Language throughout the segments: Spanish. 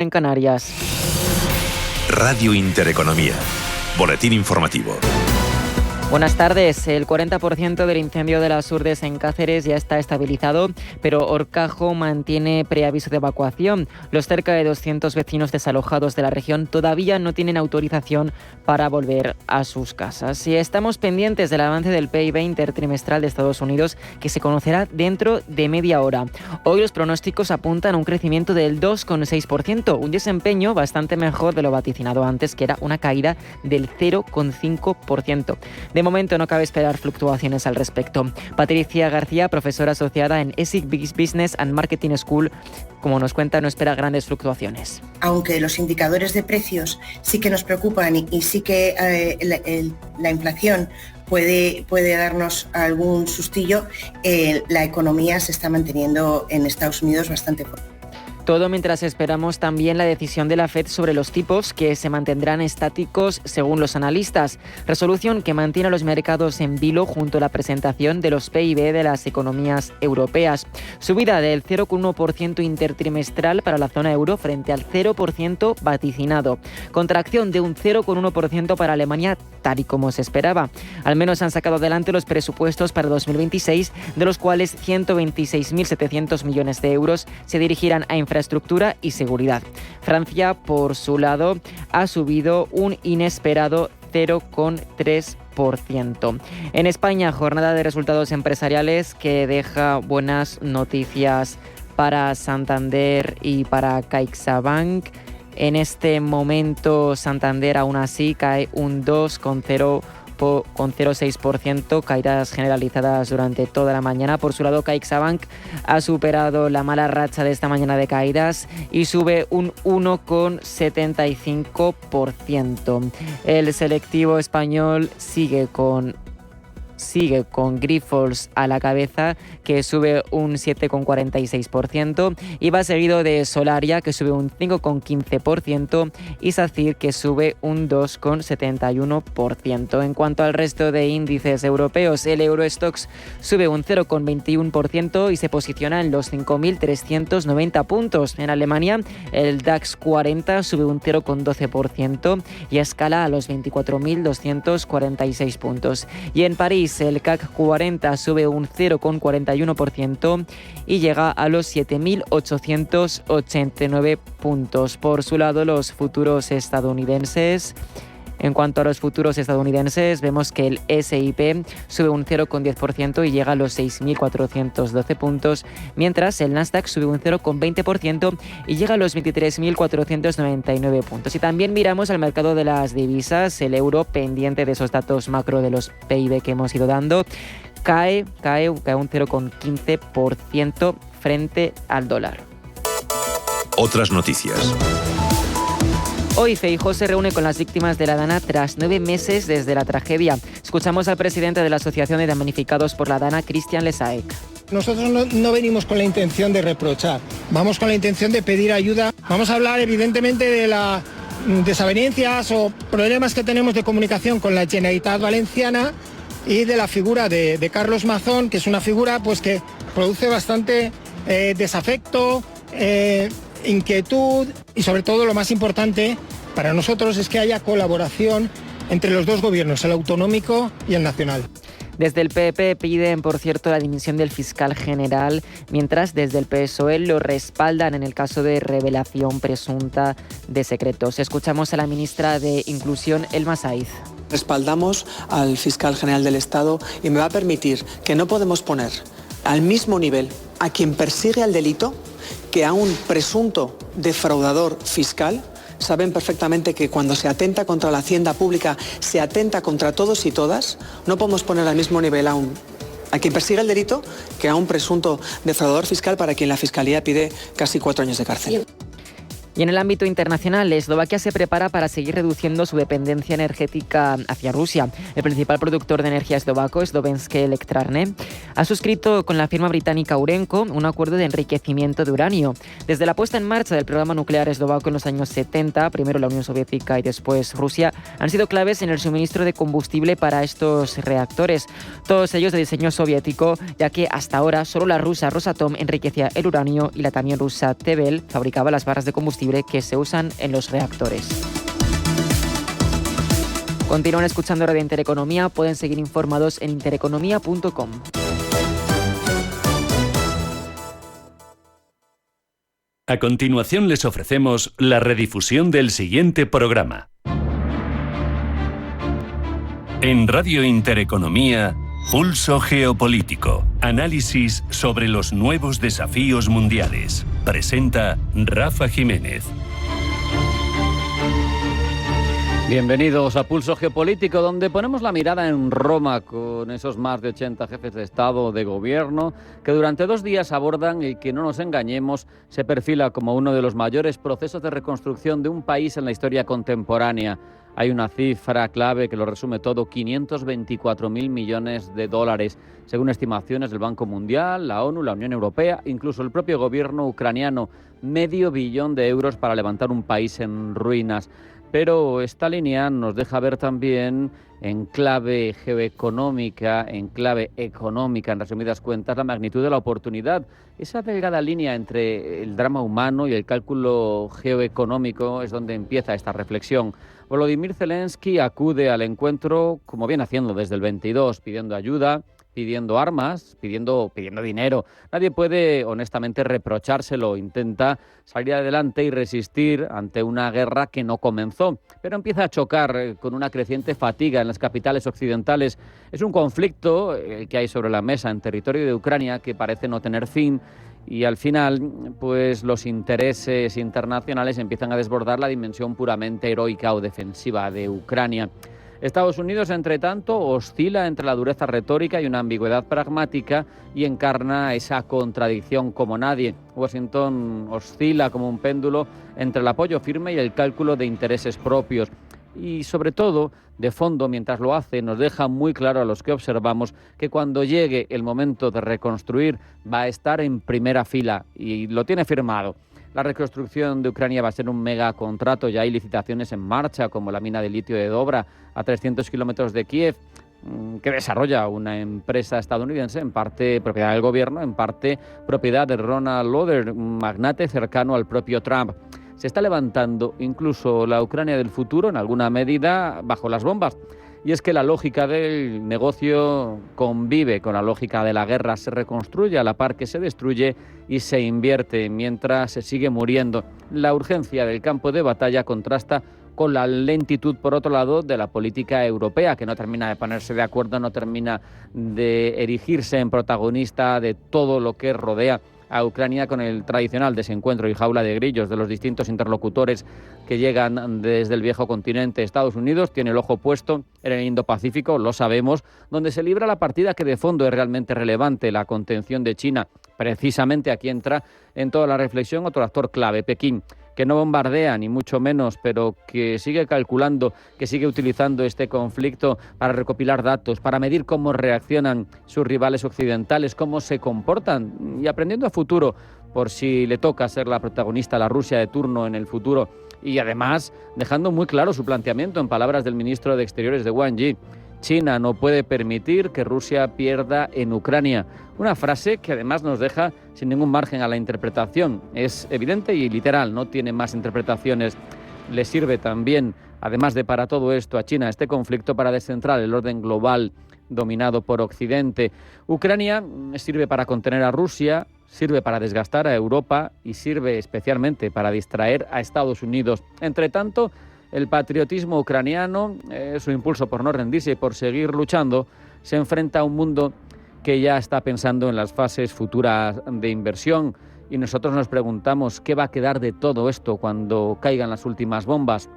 en Canarias. Radio Intereconomía. Boletín informativo. Buenas tardes. El 40% del incendio de las Urdes en Cáceres ya está estabilizado, pero Horcajo mantiene preaviso de evacuación. Los cerca de 200 vecinos desalojados de la región todavía no tienen autorización para volver a sus casas. Y estamos pendientes del avance del PIB intertrimestral de Estados Unidos, que se conocerá dentro de media hora. Hoy los pronósticos apuntan a un crecimiento del 2,6%, un desempeño bastante mejor de lo vaticinado antes, que era una caída del 0,5%. De momento no cabe esperar fluctuaciones al respecto. Patricia García, profesora asociada en ESIC Business and Marketing School, como nos cuenta, no espera grandes fluctuaciones. Aunque los indicadores de precios sí que nos preocupan y sí que la inflación puede darnos algún sustillo, la economía se está manteniendo en Estados Unidos bastante fuerte. Todo mientras esperamos también la decisión de la FED sobre los tipos, que se mantendrán estáticos según los analistas. Resolución que mantiene a los mercados en vilo junto a la presentación de los PIB de las economías europeas. Subida del 0,1% intertrimestral para la zona euro frente al 0% vaticinado. Contracción de un 0,1% para Alemania, tal y como se esperaba. Al menos han sacado adelante los presupuestos para 2026, de los cuales 126.700 millones de euros se dirigirán a infraestructura y seguridad. Francia, por su lado, ha subido un inesperado 0,3%. En España, jornada de resultados empresariales que deja buenas noticias para Santander y para CaixaBank. En este momento, Santander aún así cae un 2,06%, caídas generalizadas durante toda la mañana. Por su lado, CaixaBank ha superado la mala racha de esta mañana de caídas y sube un 1,75%. El selectivo español sigue con Grifols a la cabeza, que sube un 7,46%, y va seguido de Solaria, que sube un 5,15%, y SACIR, que sube un 2,71%. En cuanto al resto de índices europeos, el Eurostoxx sube un 0,21% y se posiciona en los 5.390 puntos. En Alemania, el DAX 40 sube un 0,12% y escala a los 24.246 puntos. Y en París, el CAC 40 sube un 0,41% y llega a los 7.889 puntos. Por su lado, los futuros estadounidenses. En cuanto a los futuros estadounidenses, vemos que el S&P sube un 0,10% y llega a los 6.412 puntos, mientras el Nasdaq sube un 0,20% y llega a los 23.499 puntos. Y también miramos al mercado de las divisas. El euro, pendiente de esos datos macro de los PIB que hemos ido dando, cae un 0,15% frente al dólar. Otras noticias. Hoy Feijóo se reúne con las víctimas de la Dana tras 9 meses desde la tragedia. Escuchamos al presidente de la Asociación de Damnificados por la Dana, Christian Lesaec. Nosotros no venimos con la intención de reprochar, vamos con la intención de pedir ayuda. Vamos a hablar evidentemente de las desavenencias o problemas que tenemos de comunicación con la Generalitat Valenciana y de la figura de Carlos Mazón, que es una figura pues que produce bastante desafecto, inquietud, y sobre todo lo más importante para nosotros es que haya colaboración entre los dos gobiernos, el autonómico y el nacional. Desde el PP piden, por cierto, la dimisión del fiscal general, mientras desde el PSOE lo respaldan en el caso de revelación presunta de secretos. Escuchamos a la ministra de Inclusión, Elma Saiz. Respaldamos al fiscal general del Estado y me va a permitir que no podemos poner al mismo nivel a quien persigue al delito que a un presunto defraudador fiscal. Saben perfectamente que cuando se atenta contra la hacienda pública, se atenta contra todos y todas. No podemos poner al mismo nivel a quien persigue el delito que a un presunto defraudador fiscal para quien la Fiscalía pide casi 4 años de cárcel. Y en el ámbito internacional, Eslovaquia se prepara para seguir reduciendo su dependencia energética hacia Rusia. El principal productor de energía eslovaco, Slovenské elektrárne, ha suscrito con la firma británica Urenco un acuerdo de enriquecimiento de uranio. Desde la puesta en marcha del programa nuclear eslovaco en los años 70, primero la Unión Soviética y después Rusia, han sido claves en el suministro de combustible para estos reactores, todos ellos de diseño soviético, ya que hasta ahora solo la rusa Rosatom enriquecía el uranio y la también rusa Tebel fabricaba las barras de combustible combustible que se usan en los reactores. Continúan escuchando Radio Intereconomía, pueden seguir informados en intereconomía.com. A continuación les ofrecemos la redifusión del siguiente programa. En Radio Intereconomía, Pulso Geopolítico. Análisis sobre los nuevos desafíos mundiales. Presenta Rafa Jiménez. Bienvenidos a Pulso Geopolítico, donde ponemos la mirada en Roma con esos más de 80 jefes de Estado o de Gobierno que durante 2 días abordan el que, no nos engañemos, se perfila como uno de los mayores procesos de reconstrucción de un país en la historia contemporánea. Hay una cifra clave que lo resume todo: 524.000 millones de dólares, según estimaciones del Banco Mundial, la ONU, la Unión Europea, incluso el propio gobierno ucraniano. $500 millón de euros para levantar un país en ruinas. Pero esta línea nos deja ver también, en clave geoeconómica, en clave económica, en resumidas cuentas, la magnitud de la oportunidad. Esa delgada línea entre el drama humano y el cálculo geoeconómico es donde empieza esta reflexión. Volodymyr Zelensky acude al encuentro, como viene haciendo desde el 22, pidiendo ayuda, pidiendo armas, pidiendo dinero. Nadie puede, honestamente, reprochárselo. Intenta salir adelante y resistir ante una guerra que no comenzó, pero empieza a chocar con una creciente fatiga en las capitales occidentales. Es un conflicto que hay sobre la mesa en territorio de Ucrania que parece no tener fin, y al final, pues los intereses internacionales empiezan a desbordar la dimensión puramente heroica o defensiva de Ucrania. Estados Unidos, entre tanto, oscila entre la dureza retórica y una ambigüedad pragmática y encarna esa contradicción como nadie. Washington oscila como un péndulo entre el apoyo firme y el cálculo de intereses propios. Y sobre todo, de fondo, mientras lo hace, nos deja muy claro a los que observamos que cuando llegue el momento de reconstruir va a estar en primera fila, y lo tiene firmado. La reconstrucción de Ucrania va a ser un megacontrato. Ya hay licitaciones en marcha, como la mina de litio de Dobra, a 300 kilómetros de Kiev, que desarrolla una empresa estadounidense, en parte propiedad del gobierno, en parte propiedad de Ronald Lauder, un magnate cercano al propio Trump. Se está levantando incluso la Ucrania del futuro, en alguna medida, bajo las bombas. Y es que la lógica del negocio convive con la lógica de la guerra. Se reconstruye a la par que se destruye y se invierte mientras se sigue muriendo. La urgencia del campo de batalla contrasta con la lentitud, por otro lado, de la política europea, que no termina de ponerse de acuerdo, no termina de erigirse en protagonista de todo lo que rodea a Ucrania, con el tradicional desencuentro y jaula de grillos de los distintos interlocutores que llegan desde el viejo continente. Estados Unidos tiene el ojo puesto en el Indo-Pacífico, lo sabemos, donde se libra la partida que de fondo es realmente relevante, la contención de China. Precisamente aquí entra en toda la reflexión otro actor clave, Pekín, que no bombardea ni mucho menos, pero que sigue calculando, que sigue utilizando este conflicto para recopilar datos, para medir cómo reaccionan sus rivales occidentales, cómo se comportan, y aprendiendo a futuro por si le toca ser la protagonista a la Rusia de turno en el futuro. Y además dejando muy claro su planteamiento en palabras del ministro de Exteriores de Wang Yi: China no puede permitir que Rusia pierda en Ucrania. Una frase que además nos deja sin ningún margen a la interpretación. Es evidente y literal, no tiene más interpretaciones. Le sirve también, además de para todo esto, a China este conflicto para descentrar el orden global dominado por Occidente. Ucrania sirve para contener a Rusia, sirve para desgastar a Europa y sirve especialmente para distraer a Estados Unidos. Entre tanto, el patriotismo ucraniano, su impulso por no rendirse y por seguir luchando, se enfrenta a un mundo que ya está pensando en las fases futuras de inversión. Y nosotros nos preguntamos qué va a quedar de todo esto cuando caigan las últimas bombas.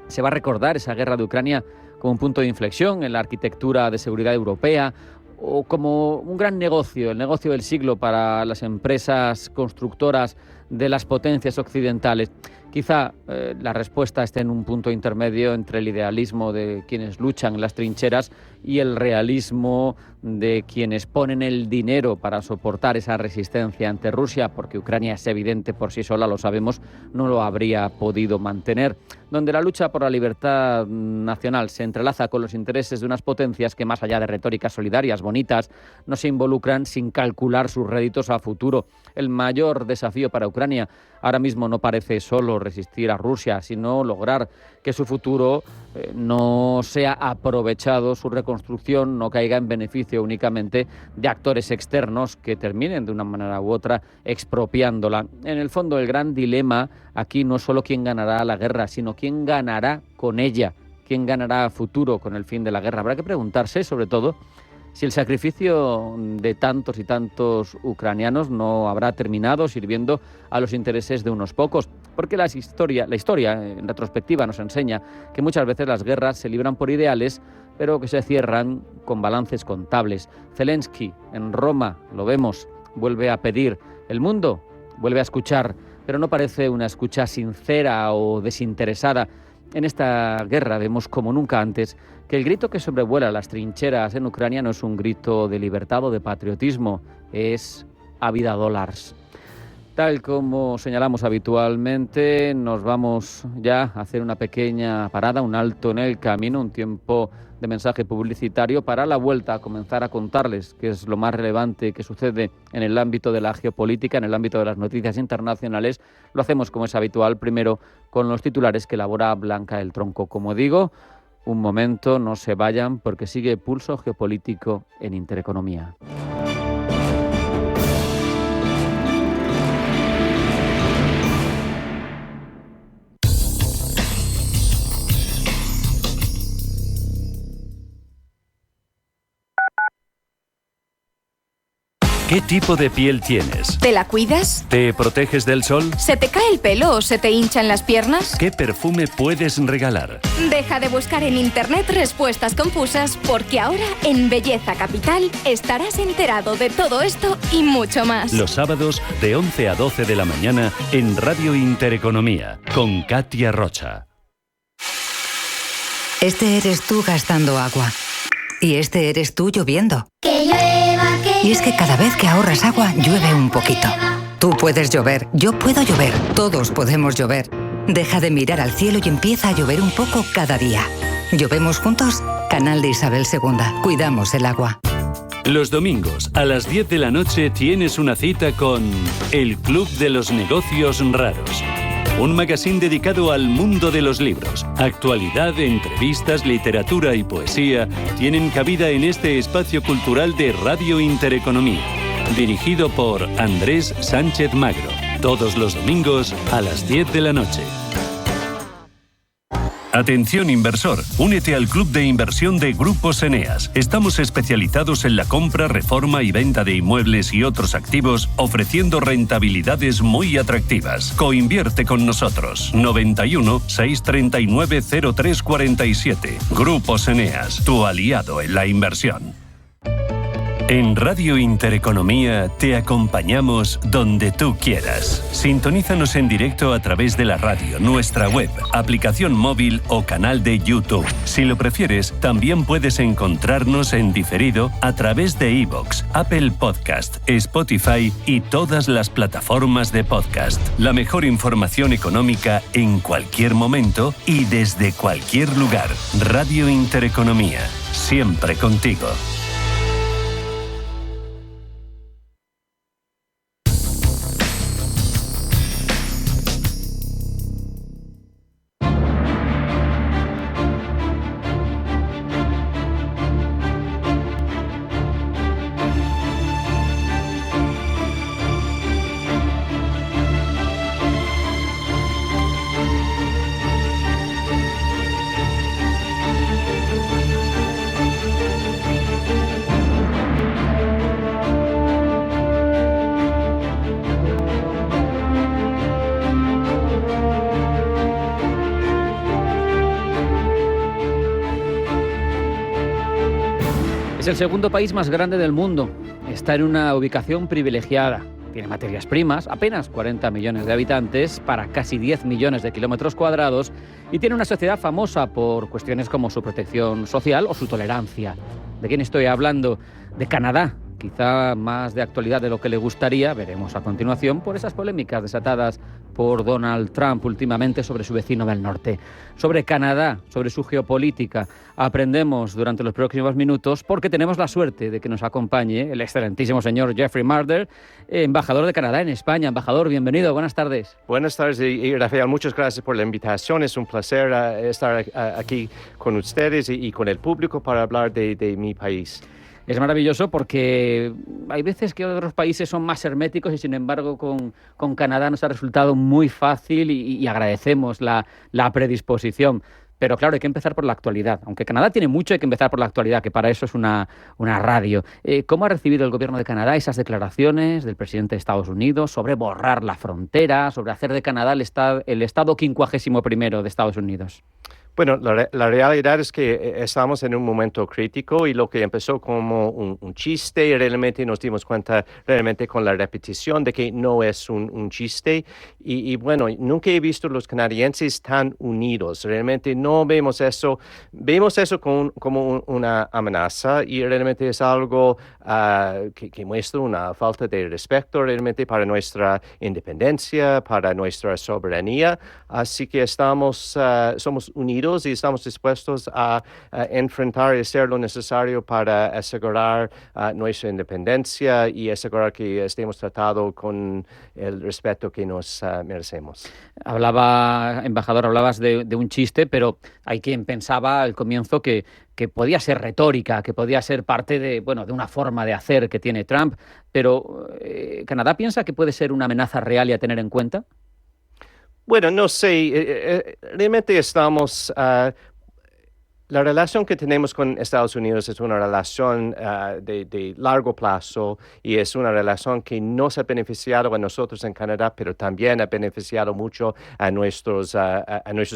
¿Se va a recordar esa guerra de Ucrania como un punto de inflexión en la arquitectura de seguridad europea, o como un gran negocio, el negocio del siglo para las empresas constructoras de las potencias occidentales? Quizá la respuesta esté en un punto intermedio entre el idealismo de quienes luchan en las trincheras y el realismo de quienes ponen el dinero para soportar esa resistencia ante Rusia, porque Ucrania, es evidente por sí sola, lo sabemos, no lo habría podido mantener. Donde la lucha por la libertad nacional se entrelaza con los intereses de unas potencias que, más allá de retóricas solidarias bonitas, no se involucran sin calcular sus réditos a futuro. El mayor desafío para Ucrania Ucrania ahora mismo no parece solo resistir a Rusia, sino lograr que su futuro no sea aprovechado, su reconstrucción no caiga en beneficio únicamente de actores externos que terminen de una manera u otra expropiándola. En el fondo, el gran dilema aquí no es solo quién ganará la guerra, sino quién ganará con ella, quién ganará a futuro con el fin de la guerra. Habrá que preguntarse, sobre todo, si el sacrificio de tantos y tantos ucranianos no habrá terminado sirviendo a los intereses de unos pocos, porque la historia en retrospectiva nos enseña que muchas veces las guerras se libran por ideales, pero que se cierran con balances contables. Zelensky en Roma, lo vemos, vuelve a pedir, el mundo vuelve a escuchar, pero no parece una escucha sincera o desinteresada. En esta guerra vemos como nunca antes que el grito que sobrevuela las trincheras en Ucrania no es un grito de libertad o de patriotismo, es a vida dólares. Tal como señalamos habitualmente, nos vamos ya a hacer una pequeña parada, un alto en el camino, un tiempo de mensaje publicitario para la vuelta a comenzar a contarles qué es lo más relevante que sucede en el ámbito de la geopolítica, en el ámbito de las noticias internacionales. Lo hacemos como es habitual, primero con los titulares que elabora Blanca del Tronco. Como digo, un momento, no se vayan porque sigue Pulso Geopolítico en Intereconomía. ¿Qué tipo de piel tienes? ¿Te la cuidas? ¿Te proteges del sol? ¿Se te cae el pelo o se te hinchan las piernas? ¿Qué perfume puedes regalar? Deja de buscar en internet respuestas confusas, porque ahora en Belleza Capital estarás enterado de todo esto y mucho más. Los sábados de 11 a 12 de la mañana en Radio Intereconomía con Katia Rocha. Este eres tú gastando agua. Y este eres tú lloviendo. Que llueva, que Y es que cada vez que ahorras agua, llueve un poquito. Tú puedes llover, yo puedo llover, todos podemos llover. Deja de mirar al cielo y empieza a llover un poco cada día. ¿Llovemos juntos? Canal de Isabel II. Cuidamos el agua. Los domingos a las 10 de la noche tienes una cita con El Club de los Negocios Raros. Un magazine dedicado al mundo de los libros. Actualidad, entrevistas, literatura y poesía tienen cabida en este espacio cultural de Radio Intereconomía. Dirigido por Andrés Sánchez Magro. Todos los domingos a las 10 de la noche. Atención inversor, únete al club de inversión de Grupos Eneas. Estamos especializados en la compra, reforma y venta de inmuebles y otros activos, ofreciendo rentabilidades muy atractivas. Coinvierte con nosotros. 91 639 0347. Grupos Eneas, tu aliado en la inversión. En Radio Intereconomía te acompañamos donde tú quieras. Sintonízanos en directo a través de la radio, nuestra web, aplicación móvil o canal de YouTube. Si lo prefieres, también puedes encontrarnos en diferido a través de iVoox, Apple Podcast, Spotify y todas las plataformas de podcast. La mejor información económica en cualquier momento y desde cualquier lugar. Radio Intereconomía, siempre contigo. Es el segundo país más grande del mundo. Está en una ubicación privilegiada. Tiene materias primas, apenas 40 millones de habitantes para casi 10 millones de kilómetros cuadrados y tiene una sociedad famosa por cuestiones como su protección social o su tolerancia. ¿De quién estoy hablando? De Canadá. Quizá más de actualidad de lo que le gustaría, veremos a continuación, por esas polémicas desatadas por Donald Trump últimamente sobre su vecino del norte. Sobre Canadá, sobre su geopolítica, aprendemos durante los próximos minutos porque tenemos la suerte de que nos acompañe el excelentísimo señor Jeffrey Marder, embajador de Canadá en España. Embajador, bienvenido, buenas tardes. Buenas tardes y Rafael, muchas gracias por la invitación. Es un placer estar aquí con ustedes y con el público para hablar de mi país. Es maravilloso porque hay veces que otros países son más herméticos y sin embargo con Canadá nos ha resultado muy fácil y agradecemos la predisposición. Pero claro, hay que empezar por la actualidad. Aunque Canadá tiene mucho, hay que empezar por la actualidad, que para eso es una radio. ¿Cómo ha recibido el gobierno de Canadá esas declaraciones del presidente de Estados Unidos sobre borrar la frontera, sobre hacer de Canadá el estado 51º de Estados Unidos? Bueno, la realidad es que estamos en un momento crítico y lo que empezó como un chiste, realmente nos dimos cuenta realmente con la repetición de que no es un chiste. Y bueno, nunca he visto los canadienses tan unidos. Realmente no vemos eso como una amenaza y realmente es algo que muestra una falta de respeto realmente para nuestra independencia, para nuestra soberanía. Así que somos unidos y estamos dispuestos a enfrentar y hacer lo necesario para asegurar nuestra independencia y asegurar que estemos tratados con el respeto que nos merecemos. Embajador, hablabas de un chiste, pero hay quien pensaba al comienzo que podía ser retórica, que podía ser parte de una forma de hacer que tiene Trump, pero ¿Canadá piensa que puede ser una amenaza real y a tener en cuenta? Bueno, no sé, realmente estamos... La relación que tenemos con Estados Unidos es una relación de largo plazo y es una relación que nos ha beneficiado a nosotros en Canadá, pero también ha beneficiado mucho a nuestros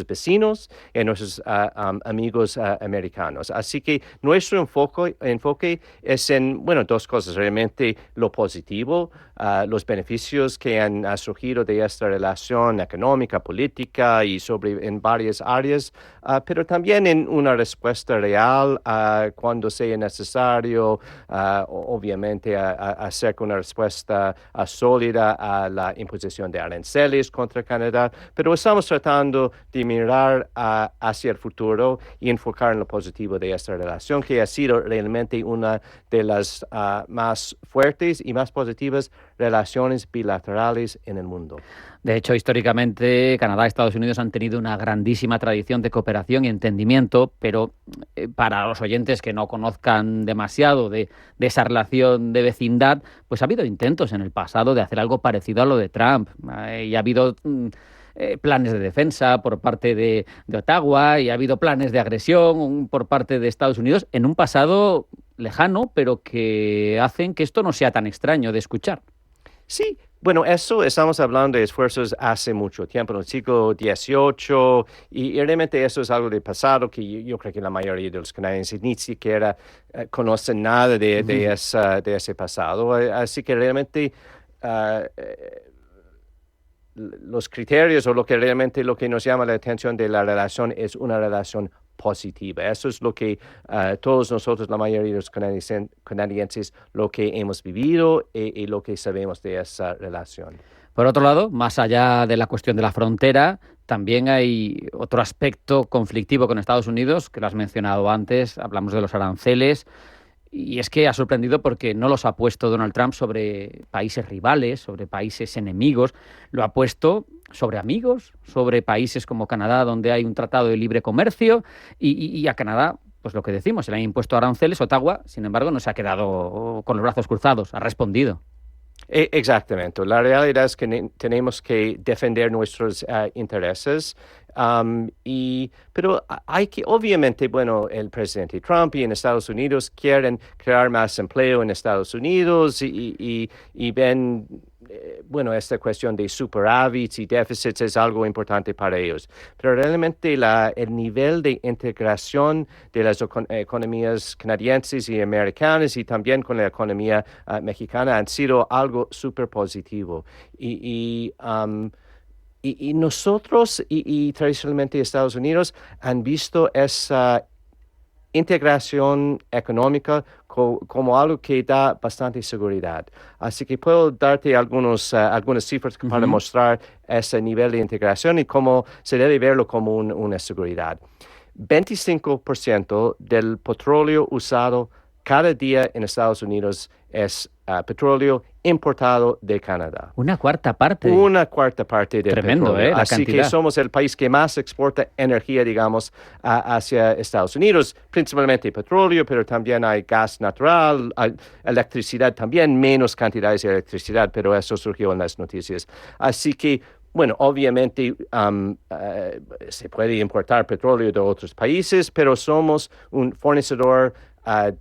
vecinos y a nuestros amigos americanos. Así que nuestro enfoque es en, dos cosas, realmente lo positivo, los beneficios que han surgido de esta relación económica, política y en varias áreas, pero también en una respuesta real cuando sea necesario, obviamente hacer una respuesta sólida a la imposición de aranceles contra Canadá, pero estamos tratando de mirar hacia el futuro y enfocar en lo positivo de esta relación, que ha sido realmente una de las más fuertes y más positivas relaciones bilaterales en el mundo. De hecho, históricamente, Canadá y Estados Unidos han tenido una grandísima tradición de cooperación y entendimiento, pero para los oyentes que no conozcan demasiado de esa relación de vecindad, pues ha habido intentos en el pasado de hacer algo parecido a lo de Trump. Y ha habido planes de defensa por parte de Ottawa y ha habido planes de agresión por parte de Estados Unidos en un pasado lejano, pero que hacen que esto no sea tan extraño de escuchar. Sí, bueno, eso estamos hablando de esfuerzos hace mucho tiempo, en el siglo XVIII, y realmente eso es algo del pasado que yo creo que la mayoría de los canadienses ni siquiera conocen nada de ese pasado. Así que realmente los criterios o lo que nos llama la atención de la relación es una relación positiva. Eso es lo que todos nosotros, la mayoría de los canadienses, lo que hemos vivido y lo que sabemos de esa relación. Por otro lado, más allá de la cuestión de la frontera, también hay otro aspecto conflictivo con Estados Unidos, que lo has mencionado antes, hablamos de los aranceles, y es que ha sorprendido porque no los ha puesto Donald Trump sobre países rivales, sobre países enemigos, lo ha puesto sobre amigos, sobre países como Canadá, donde hay un tratado de libre comercio, y a Canadá, pues lo que decimos, se le han impuesto aranceles. Ottawa, sin embargo, no se ha quedado con los brazos cruzados, ha respondido. Exactamente. La realidad es que tenemos que defender nuestros intereses. Pero hay que, obviamente, el presidente Trump y en Estados Unidos quieren crear más empleo en Estados Unidos y ven, esta cuestión de superávits y déficits es algo importante para ellos. Pero realmente el nivel de integración de las economías canadienses y americanas y también con la economía mexicana han sido algo súper positivo. Y nosotros y tradicionalmente Estados Unidos han visto esa integración económica como algo que da bastante seguridad. Así que puedo darte algunas cifras para mostrar ese nivel de integración y cómo se debe verlo como una seguridad. 25% del petróleo usado cada día en Estados Unidos es petróleo importado de Canadá. Una cuarta parte. Una cuarta parte del Tremendo, petróleo. La Así cantidad. que somos el país que más exporta energía, digamos, hacia Estados Unidos, principalmente petróleo, pero también hay gas natural, hay electricidad también, menos cantidades de electricidad, pero eso surgió en las noticias. Así que, bueno, obviamente se puede importar petróleo de otros países, pero somos un fornecedor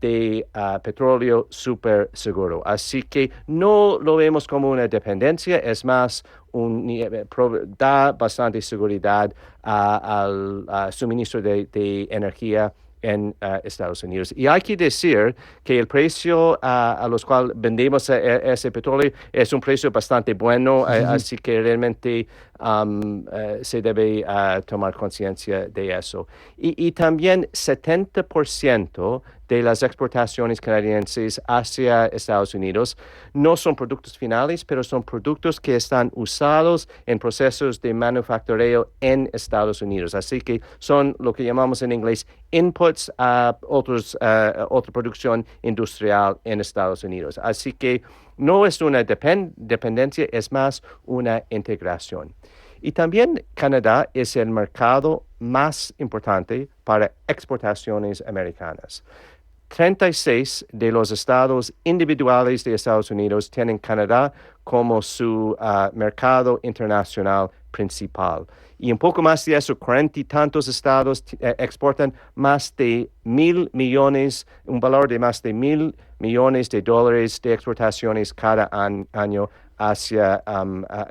de petróleo súper seguro. Así que no lo vemos como una dependencia, es más, da bastante seguridad al suministro de energía en Estados Unidos. Y hay que decir que el precio a los cuales vendemos ese petróleo es un precio bastante bueno, así que realmente se debe tomar conciencia de eso. Y también 70% de las exportaciones canadienses hacia Estados Unidos no son productos finales, pero son productos que están usados en procesos de manufactureo en Estados Unidos. Así que son lo que llamamos en inglés inputs a otra producción industrial en Estados Unidos. Así que no es una dependencia, es más una integración. Y también Canadá es el mercado más importante para exportaciones americanas. 36 de los estados individuales de Estados Unidos tienen Canadá como su mercado internacional principal. Y un poco más de eso, 40 y tantos estados exportan más de 1,000 millones, un valor de más de $1,000 millones de exportaciones cada año hacia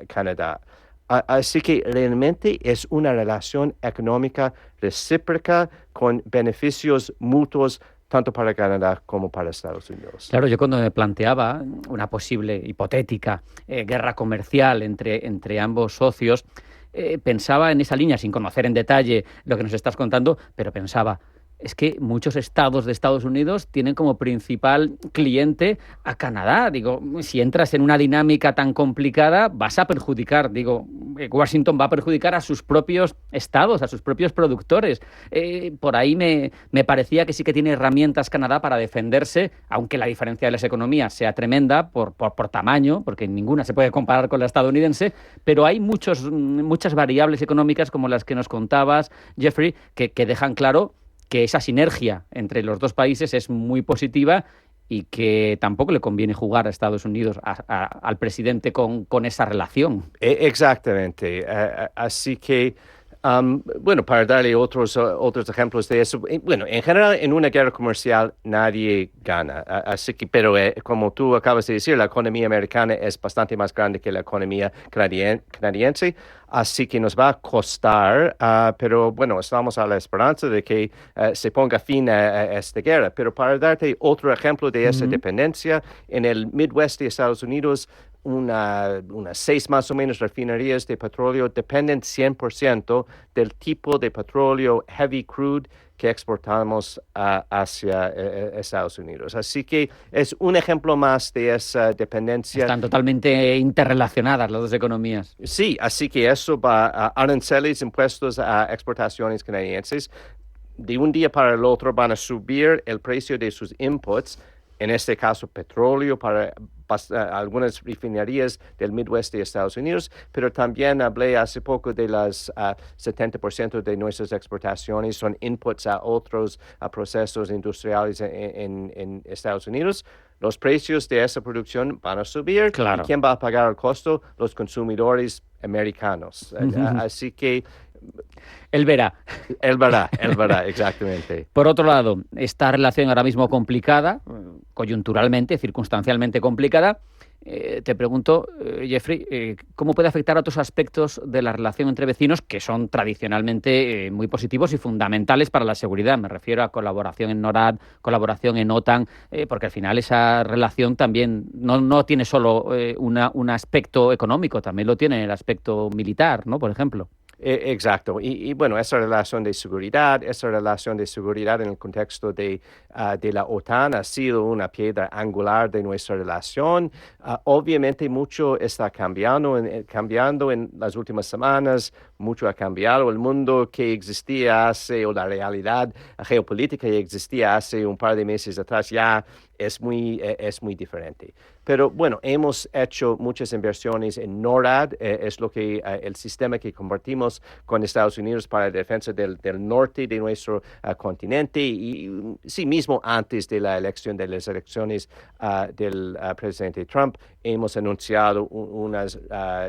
Canadá. Así que realmente es una relación económica recíproca con beneficios mutuos tanto para Canadá como para Estados Unidos. Claro, yo cuando me planteaba una posible hipotética guerra comercial entre ambos socios, pensaba en esa línea, sin conocer en detalle lo que nos estás contando, pero pensaba, es que muchos estados de Estados Unidos tienen como principal cliente a Canadá. Digo, si entras en una dinámica tan complicada, vas a perjudicar, Washington va a perjudicar a sus propios estados, a sus propios productores. Por ahí me parecía que sí que tiene herramientas Canadá para defenderse, aunque la diferencia de las economías sea tremenda por tamaño, porque ninguna se puede comparar con la estadounidense, pero hay muchas variables económicas como las que nos contabas, Jeffrey, que dejan claro que esa sinergia entre los dos países es muy positiva y que tampoco le conviene jugar a Estados Unidos, al presidente con esa relación. Exactamente. Así que, para darle otros ejemplos de eso, en general, en una guerra comercial nadie gana. Así que, pero como tú acabas de decir, la economía americana es bastante más grande que la economía canadiense. Así que nos va a costar, pero estamos a la esperanza de que se ponga fin a esta guerra. Pero para darte otro ejemplo de esa dependencia, en el Midwest de Estados Unidos, unas 6 más o menos refinerías de petróleo dependen 100% del tipo de petróleo heavy crude que exportamos hacia Estados Unidos. Así que es un ejemplo más de esa dependencia. Están totalmente interrelacionadas las dos economías. Sí, así que eso va a aranceles impuestos a exportaciones canadienses. De un día para el otro van a subir el precio de sus inputs, en este caso petróleo para algunas refinerías del Midwest de Estados Unidos, pero también hablé hace poco de las 70% de nuestras exportaciones son inputs a otros procesos industriales en Estados Unidos. Los precios de esa producción van a subir. Claro. ¿Y quién va a pagar el costo? Los consumidores americanos. Así que Él verá, exactamente. Por otro lado, esta relación ahora mismo complicada, coyunturalmente, circunstancialmente complicada, te pregunto, Jeffrey, ¿cómo puede afectar a otros aspectos de la relación entre vecinos que son tradicionalmente muy positivos y fundamentales para la seguridad? Me refiero a colaboración en NORAD, colaboración en OTAN, porque al final esa relación también no tiene solo un aspecto económico, también lo tiene el aspecto militar, ¿no? Por ejemplo. Exacto. Y bueno, esa relación de seguridad en el contexto de la OTAN ha sido una piedra angular de nuestra relación. Obviamente mucho está cambiando en las últimas semanas, mucho ha cambiado. El mundo que existía o la realidad geopolítica que existía hace un par de meses atrás ya es muy diferente. Pero bueno, hemos hecho muchas inversiones en NORAD, es lo que el sistema que compartimos con Estados Unidos para la defensa del norte de nuestro continente y sí mismo antes de las elecciones del presidente Trump, hemos anunciado unas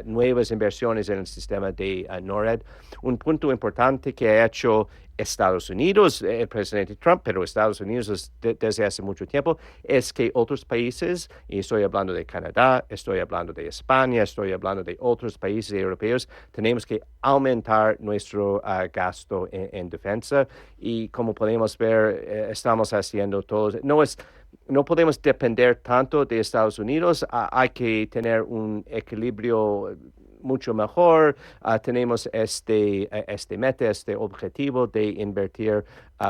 nuevas inversiones en el sistema de NORAD. Un punto importante que ha hecho Estados Unidos, el presidente Trump, pero Estados Unidos desde hace mucho tiempo, es que otros países, y estoy hablando de Canadá, estoy hablando de España, estoy hablando de otros países europeos, tenemos que aumentar nuestro gasto en defensa y como podemos ver, estamos haciendo todo. No podemos depender tanto de Estados Unidos, hay que tener un equilibrio mucho mejor. Tenemos este objetivo de invertir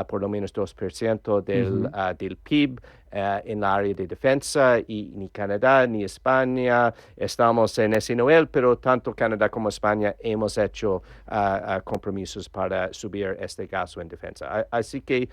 por lo menos 2% del PIB en la área de defensa y ni Canadá ni España estamos en ese nivel, pero tanto Canadá como España hemos hecho compromisos para subir este gasto en defensa. Así que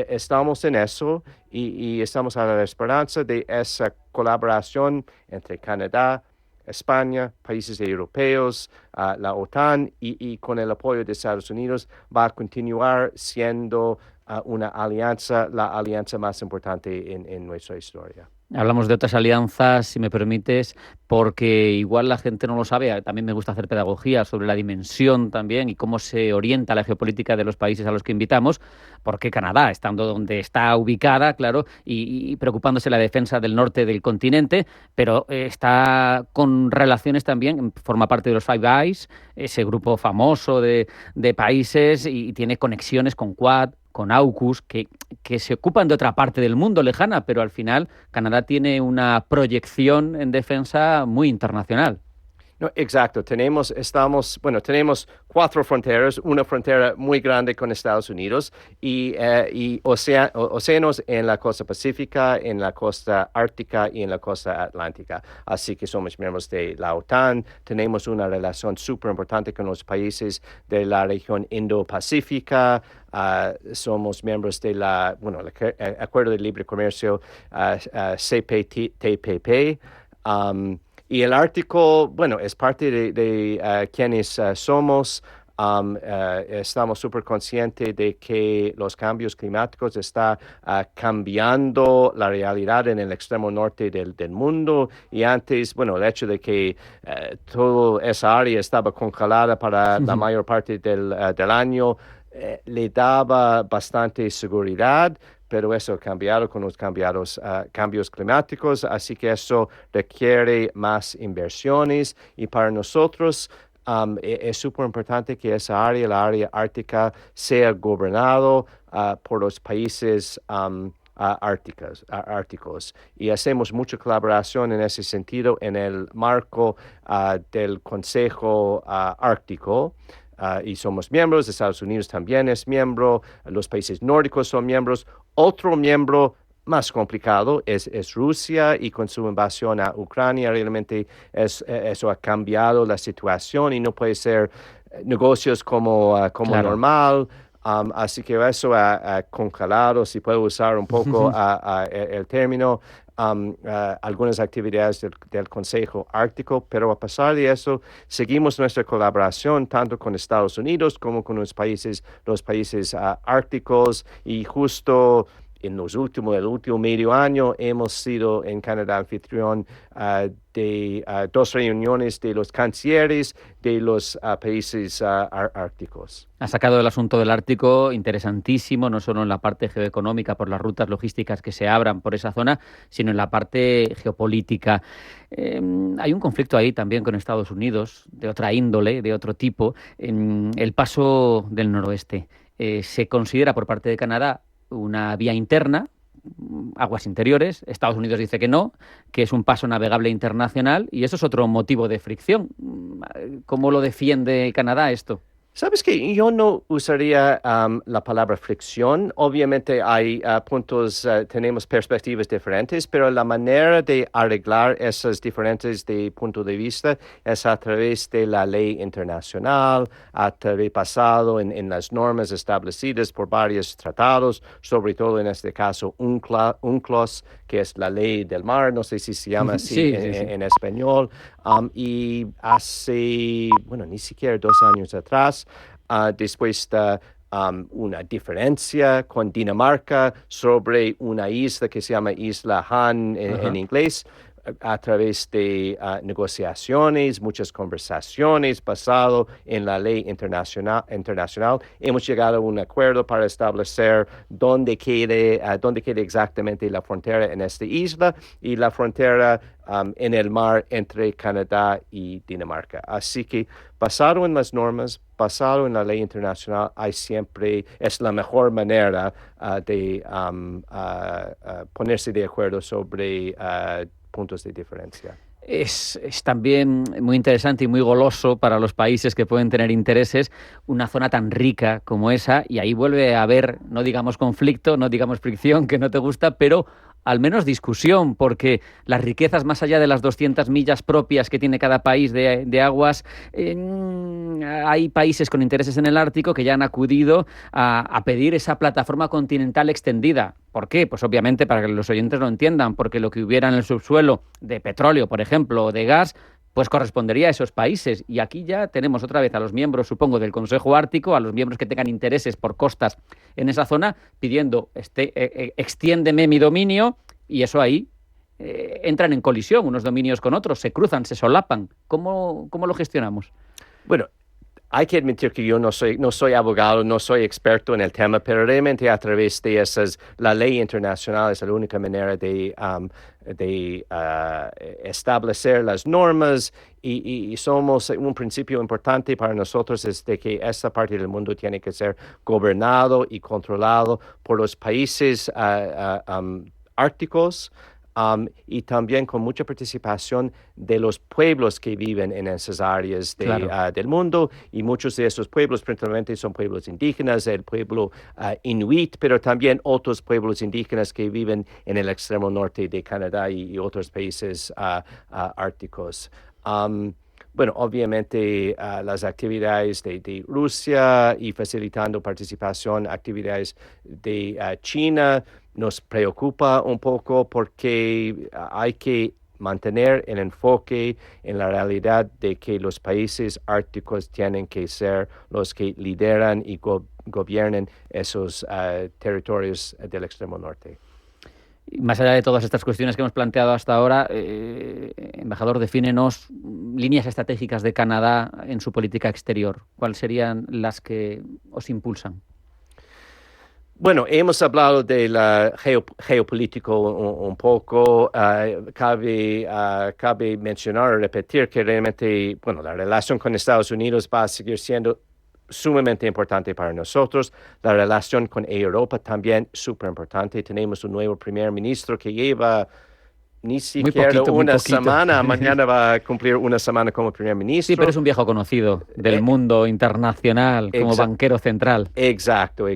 estamos en eso y estamos a la esperanza de esa colaboración entre Canadá, España, países europeos, la OTAN y con el apoyo de Estados Unidos va a continuar siendo la alianza más importante en nuestra historia. Hablamos de otras alianzas, si me permites, porque igual la gente no lo sabe. También me gusta hacer pedagogía sobre la dimensión también y cómo se orienta la geopolítica de los países a los que invitamos, porque Canadá, estando donde está ubicada, claro, y preocupándose de la defensa del norte del continente, pero está con relaciones también, forma parte de los Five Eyes, ese grupo famoso de países y tiene conexiones con Quad, con AUKUS, que se ocupan de otra parte del mundo lejana, pero al final Canadá tiene una proyección en defensa muy internacional. No, exacto. Tenemos 4 fronteras, una frontera muy grande con Estados Unidos y océanos en la costa pacífica, en la costa ártica y en la costa atlántica. Así que somos miembros de la OTAN, tenemos una relación súper importante con los países de la región Indo-Pacífica, somos miembros de el Acuerdo de Libre Comercio CPTPP. Y el Ártico, es parte de quienes somos. Estamos súper conscientes de que los cambios climáticos están cambiando la realidad en el extremo norte del mundo. Y antes, el hecho de que toda esa área estaba congelada para la mayor parte del año le daba bastante seguridad. Pero eso ha cambiado con los cambios climáticos, así que eso requiere más inversiones y para nosotros es súper importante que esa área, la área ártica, sea gobernado por los países árticos y hacemos mucha colaboración en ese sentido en el marco del Consejo Ártico. Y somos miembros, Estados Unidos también es miembro, los países nórdicos son miembros. Otro miembro más complicado es Rusia y con su invasión a Ucrania realmente eso ha cambiado la situación y no puede ser negocios como claro. Normal. Así que eso ha congelado, si puedo usar un poco el término, algunas actividades del Consejo Ártico, pero a pesar de eso, seguimos nuestra colaboración tanto con Estados Unidos como con los países árticos y justo en el último medio año hemos sido en Canadá anfitrión de 2 reuniones de los cancilleres de los países árticos. Ha sacado el asunto del Ártico interesantísimo, no solo en la parte geoeconómica por las rutas logísticas que se abran por esa zona, sino en la parte geopolítica. Hay un conflicto ahí también con Estados Unidos, de otra índole, de otro tipo, en el paso del noroeste. Se considera por parte de Canadá una vía interna aguas interiores. Estados Unidos dice que no, que es un paso navegable internacional, y eso es otro motivo de fricción. ¿Cómo lo defiende Canadá esto? Sabes que yo no usaría la palabra fricción. Obviamente hay puntos, tenemos perspectivas diferentes, pero la manera de arreglar esas diferentes de punto de vista es a través de la ley internacional, basado en las normas establecidas por varios tratados, sobre todo en este caso UNCLOS, que es la ley del mar, no sé si se llama así en español, y hace, ni siquiera 2 años atrás, después de una diferencia con Dinamarca sobre una isla que se llama Isla Han en inglés, a través de negociaciones, muchas conversaciones basado en la ley internacional, hemos llegado a un acuerdo para establecer dónde quede exactamente la frontera en esta isla y la frontera en el mar entre Canadá y Dinamarca. Así que basado en las normas, basado en la ley internacional, es la mejor manera de ponerse de acuerdo sobre puntos de diferencia. Es también muy interesante y muy goloso para los países que pueden tener intereses una zona tan rica como esa, y ahí vuelve a haber, no digamos conflicto, no digamos fricción, que no te gusta, pero al menos discusión, porque las riquezas más allá de las 200 millas propias que tiene cada país de aguas, hay países con intereses en el Ártico que ya han acudido a pedir esa plataforma continental extendida. ¿Por qué? Pues obviamente para que los oyentes lo entiendan, porque lo que hubiera en el subsuelo de petróleo, por ejemplo, o de gas, pues correspondería a esos países. Y aquí ya tenemos otra vez a los miembros, supongo, del Consejo Ártico, a los miembros que tengan intereses por costas en esa zona, pidiendo, extiéndeme mi dominio, y eso ahí entran en colisión unos dominios con otros, se cruzan, se solapan. ¿Cómo lo gestionamos? Bueno, hay que admitir que yo no soy abogado, no soy experto en el tema, pero realmente a través de la ley internacional es la única manera de establecer las normas, y somos un principio importante para nosotros es de que esta parte del mundo tiene que ser gobernado y controlado por los países árticos. Y también con mucha participación de los pueblos que viven en esas áreas del mundo, y muchos de esos pueblos principalmente son pueblos indígenas, el pueblo inuit, pero también otros pueblos indígenas que viven en el extremo norte de Canadá y otros países árticos. Obviamente las actividades de Rusia y facilitando participación, actividades de China, nos preocupa un poco porque hay que mantener el enfoque en la realidad de que los países árticos tienen que ser los que lideran y gobiernen esos territorios del extremo norte. Más allá de todas estas cuestiones que hemos planteado hasta ahora, embajador, defínenos líneas estratégicas de Canadá en su política exterior. ¿Cuáles serían las que os impulsan? Bueno, hemos hablado de la geopolítico un poco. Cabe mencionar o repetir que realmente, la relación con Estados Unidos va a seguir siendo sumamente importante para nosotros. La relación con Europa también súper importante. Tenemos un nuevo primer ministro que lleva ni siquiera una semana. Mañana va a cumplir una semana como primer ministro. Sí, pero es un viejo conocido del mundo internacional, como banquero central. Exacto.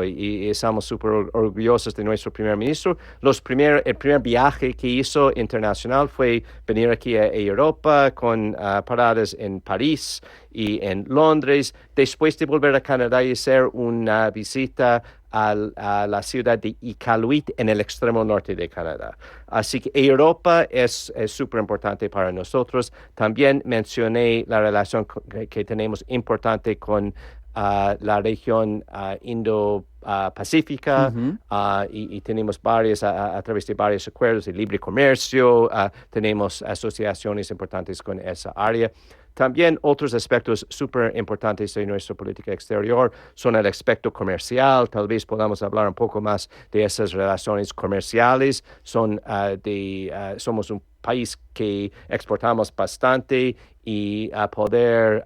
Y estamos súper orgullosos de nuestro primer ministro. El primer viaje que hizo internacional fue venir aquí a Europa con paradas en París y en Londres, después de volver a Canadá y hacer una visita a la ciudad de Iqaluit en el extremo norte de Canadá. Así que Europa es súper importante para nosotros. También mencioné la relación que tenemos importante con la región Indo-Pacífica, y tenemos a través de varios acuerdos de libre comercio, tenemos asociaciones importantes con esa área. También otros aspectos súper importantes de nuestra política exterior son el aspecto comercial. Tal vez podamos hablar un poco más de esas relaciones comerciales. Somos un país que exportamos bastante, y a poder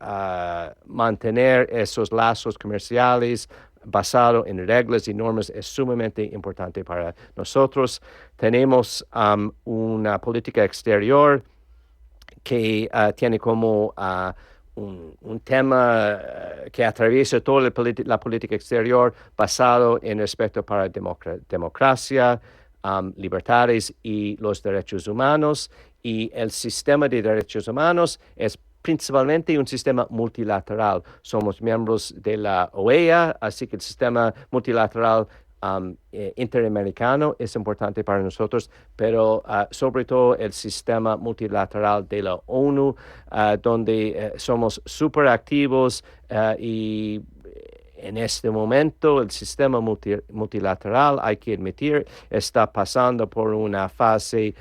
mantener esos lazos comerciales basado en reglas y normas es sumamente importante para nosotros. Tenemos una política exterior que tiene como un tema que atraviesa toda la política exterior basado en respeto para democracia, libertades y los derechos humanos. Y el sistema de derechos humanos es principalmente un sistema multilateral. Somos miembros de la OEA, así que el sistema multilateral interamericano es importante para nosotros, pero sobre todo el sistema multilateral de la ONU, donde somos súper activos y en este momento el sistema multilateral, hay que admitir, está pasando por una fase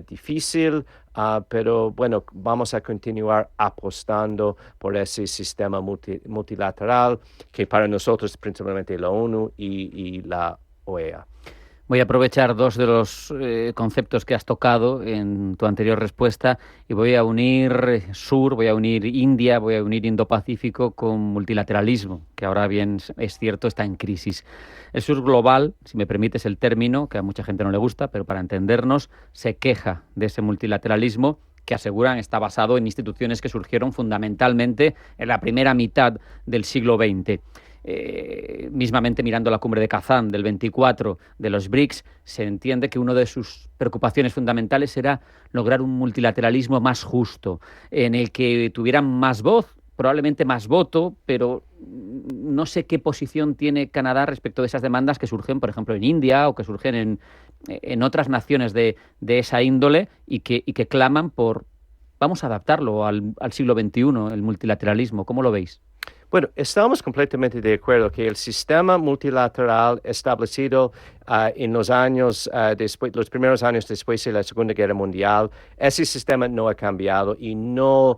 difícil, pero bueno, vamos a continuar apostando por ese sistema multilateral que para nosotros es principalmente la ONU y la OEA. Voy a aprovechar dos de los conceptos que has tocado en tu anterior respuesta y voy a unir Sur, voy a unir India, voy a unir Indo-Pacífico con multilateralismo, que ahora bien es cierto está en crisis. El Sur global, si me permites el término, que a mucha gente no le gusta, pero para entendernos, se queja de ese multilateralismo que aseguran está basado en instituciones que surgieron fundamentalmente en la primera mitad del siglo XX. Mismamente mirando la cumbre de Kazán del 24 de los BRICS, se entiende que una de sus preocupaciones fundamentales era lograr un multilateralismo más justo, en el que tuvieran más voz, probablemente más voto, pero no sé qué posición tiene Canadá respecto de esas demandas que surgen, por ejemplo, en India o que surgen en otras naciones de esa índole y que claman por, vamos a adaptarlo al siglo XXI, el multilateralismo. ¿Cómo lo veis? Bueno, estamos completamente de acuerdo que el sistema multilateral establecido en los años los primeros años después de la Segunda Guerra Mundial, ese sistema no ha cambiado y no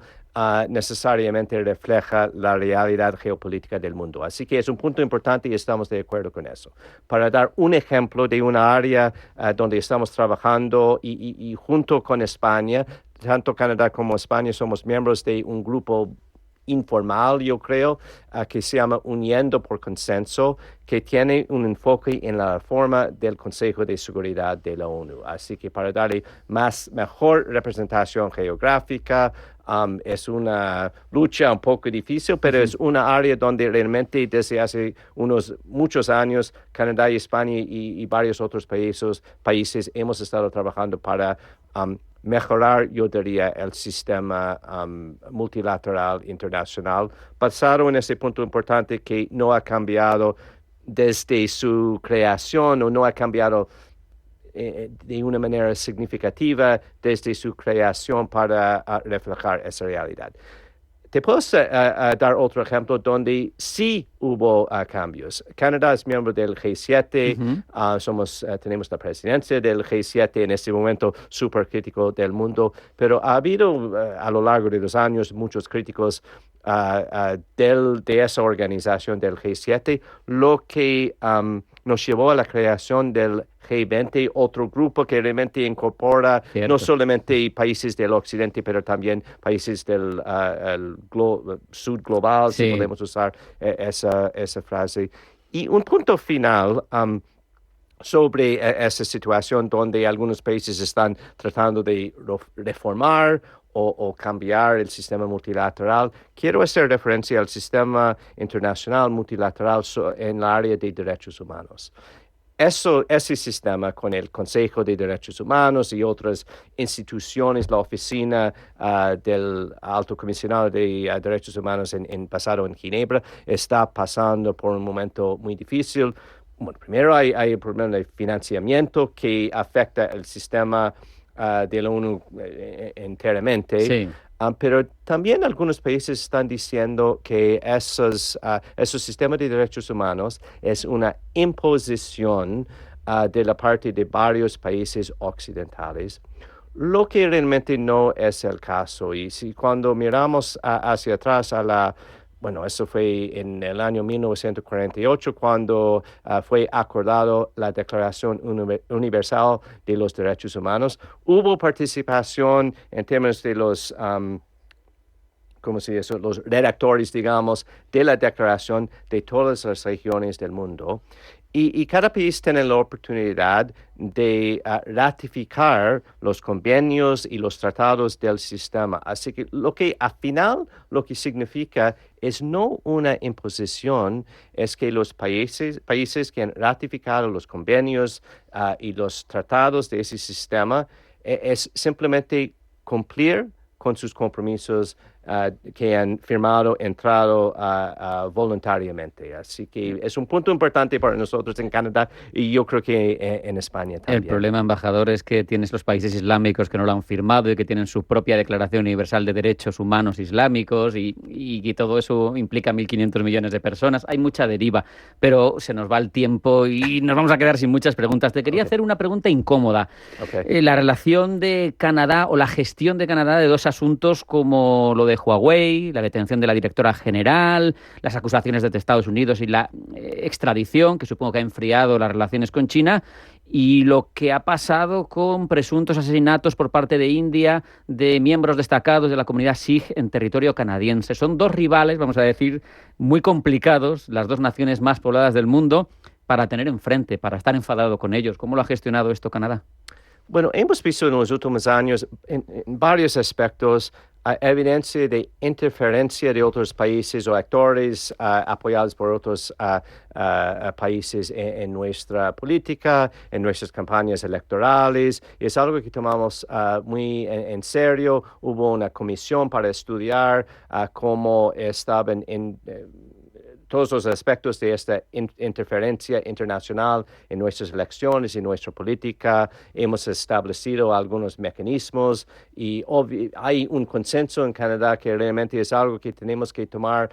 necesariamente refleja la realidad geopolítica del mundo. Así que es un punto importante y estamos de acuerdo con eso. Para dar un ejemplo de una área donde estamos trabajando y junto con España, tanto Canadá como España somos miembros de un grupo informal, yo creo, que se llama Uniendo por Consenso, que tiene un enfoque en la reforma del Consejo de Seguridad de la ONU. Así que para darle mejor representación geográfica, es una lucha un poco difícil, pero es una área donde realmente desde hace muchos años Canadá y España y varios otros países hemos estado trabajando para mejorar, yo diría, el sistema multilateral internacional, basado en ese punto importante que no ha cambiado desde su creación o no ha cambiado de una manera significativa desde su creación para reflejar esa realidad. Te puedo dar otro ejemplo donde sí hubo cambios. Canadá es miembro del G7, tenemos la presidencia del G7 en este momento súper crítico del mundo, pero ha habido a lo largo de los años muchos críticos de esa organización del G7, lo que nos llevó a la creación del G20, otro grupo que realmente incorpora no solamente países del occidente, pero también países del sud global, si podemos usar esa frase. Y un punto final sobre esa situación donde algunos países están tratando de reformar o cambiar el sistema multilateral. Quiero hacer referencia al sistema internacional multilateral en el área de derechos humanos. Ese sistema con el Consejo de Derechos Humanos y otras instituciones, la oficina del Alto Comisionado de Derechos Humanos basado en Ginebra, está pasando por un momento muy difícil. Bueno, primero hay el problema de financiamiento que afecta el sistema de la ONU enteramente. Sí. Pero también algunos países están diciendo que esos sistemas de derechos humanos es una imposición de la parte de varios países occidentales, lo que realmente no es el caso. Y si cuando miramos hacia atrás eso fue en el año 1948 cuando fue acordado la Declaración Universal de los Derechos Humanos. Hubo participación en términos de los ¿cómo se dice? Los redactores, digamos, de la declaración de todas las regiones del mundo. Y cada país tiene la oportunidad de ratificar los convenios y los tratados del sistema. Así que lo que significa es no una imposición, es que los países que han ratificado los convenios y los tratados de ese sistema es simplemente cumplir con sus compromisos que han entrado voluntariamente. Así que es un punto importante para nosotros en Canadá y yo creo que en España también. El problema, embajador, es que tienes los países islámicos que no lo han firmado y que tienen su propia Declaración Universal de Derechos Humanos Islámicos y todo eso implica 1.500 millones de personas. Hay mucha deriva, pero se nos va el tiempo y nos vamos a quedar sin muchas preguntas. Te quería hacer una pregunta incómoda. La relación de Canadá o la gestión de Canadá de dos asuntos como lo de Huawei, la detención de la directora general, las acusaciones de Estados Unidos y la extradición, que supongo que ha enfriado las relaciones con China, y lo que ha pasado con presuntos asesinatos por parte de India de miembros destacados de la comunidad Sikh en territorio canadiense. Son dos rivales, vamos a decir, muy complicados, las dos naciones más pobladas del mundo, para tener enfrente, para estar enfadado con ellos. ¿Cómo lo ha gestionado esto Canadá? Bueno, hemos visto en los últimos años, en varios aspectos, evidencia de interferencia de otros países o actores apoyados por otros países en nuestra política, en nuestras campañas electorales. Y es algo que tomamos muy en serio. Hubo una comisión para estudiar cómo estaban todos los aspectos de esta interferencia internacional en nuestras elecciones y nuestra política. Hemos establecido algunos mecanismos y hay un consenso en Canadá que realmente es algo que tenemos que tomar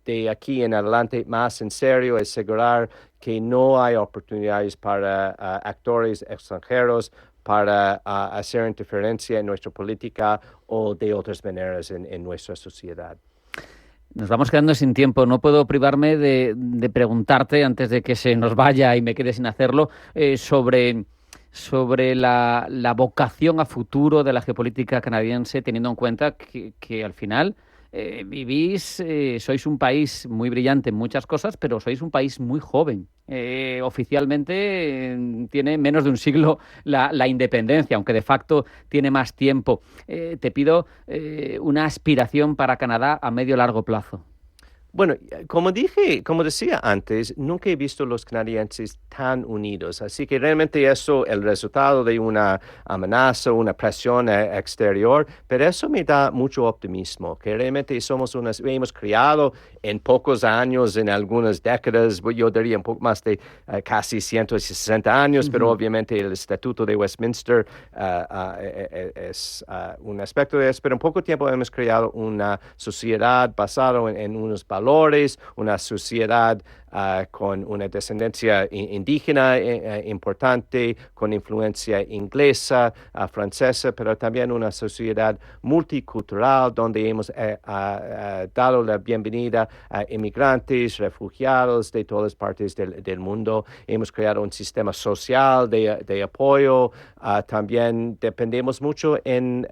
de aquí en adelante más en serio, asegurar que no hay oportunidades para actores extranjeros para hacer interferencia en nuestra política o de otras maneras en nuestra sociedad. Nos vamos quedando sin tiempo. No puedo privarme de preguntarte, antes de que se nos vaya y me quede sin hacerlo, sobre la vocación a futuro de la geopolítica canadiense, teniendo en cuenta que al final sois un país muy brillante en muchas cosas, pero sois un país muy joven. Oficialmente tiene menos de un siglo la independencia, aunque de facto tiene más tiempo. Te pido una aspiración para Canadá a medio largo plazo. Bueno, como decía antes, nunca he visto los canadienses tan unidos. Así que realmente eso, el resultado de una amenaza, una presión exterior, pero eso me da mucho optimismo, que realmente hemos creado en pocos años, en algunas décadas, yo diría un poco más de casi 160 años, pero obviamente el Estatuto de Westminster es un aspecto de eso, pero en poco tiempo hemos creado una sociedad basada en unos valores, una sociedad con una descendencia indígena importante, con influencia inglesa, francesa, pero también una sociedad multicultural donde hemos dado la bienvenida a inmigrantes, refugiados de todas partes del mundo. Hemos creado un sistema social de apoyo. También dependemos mucho en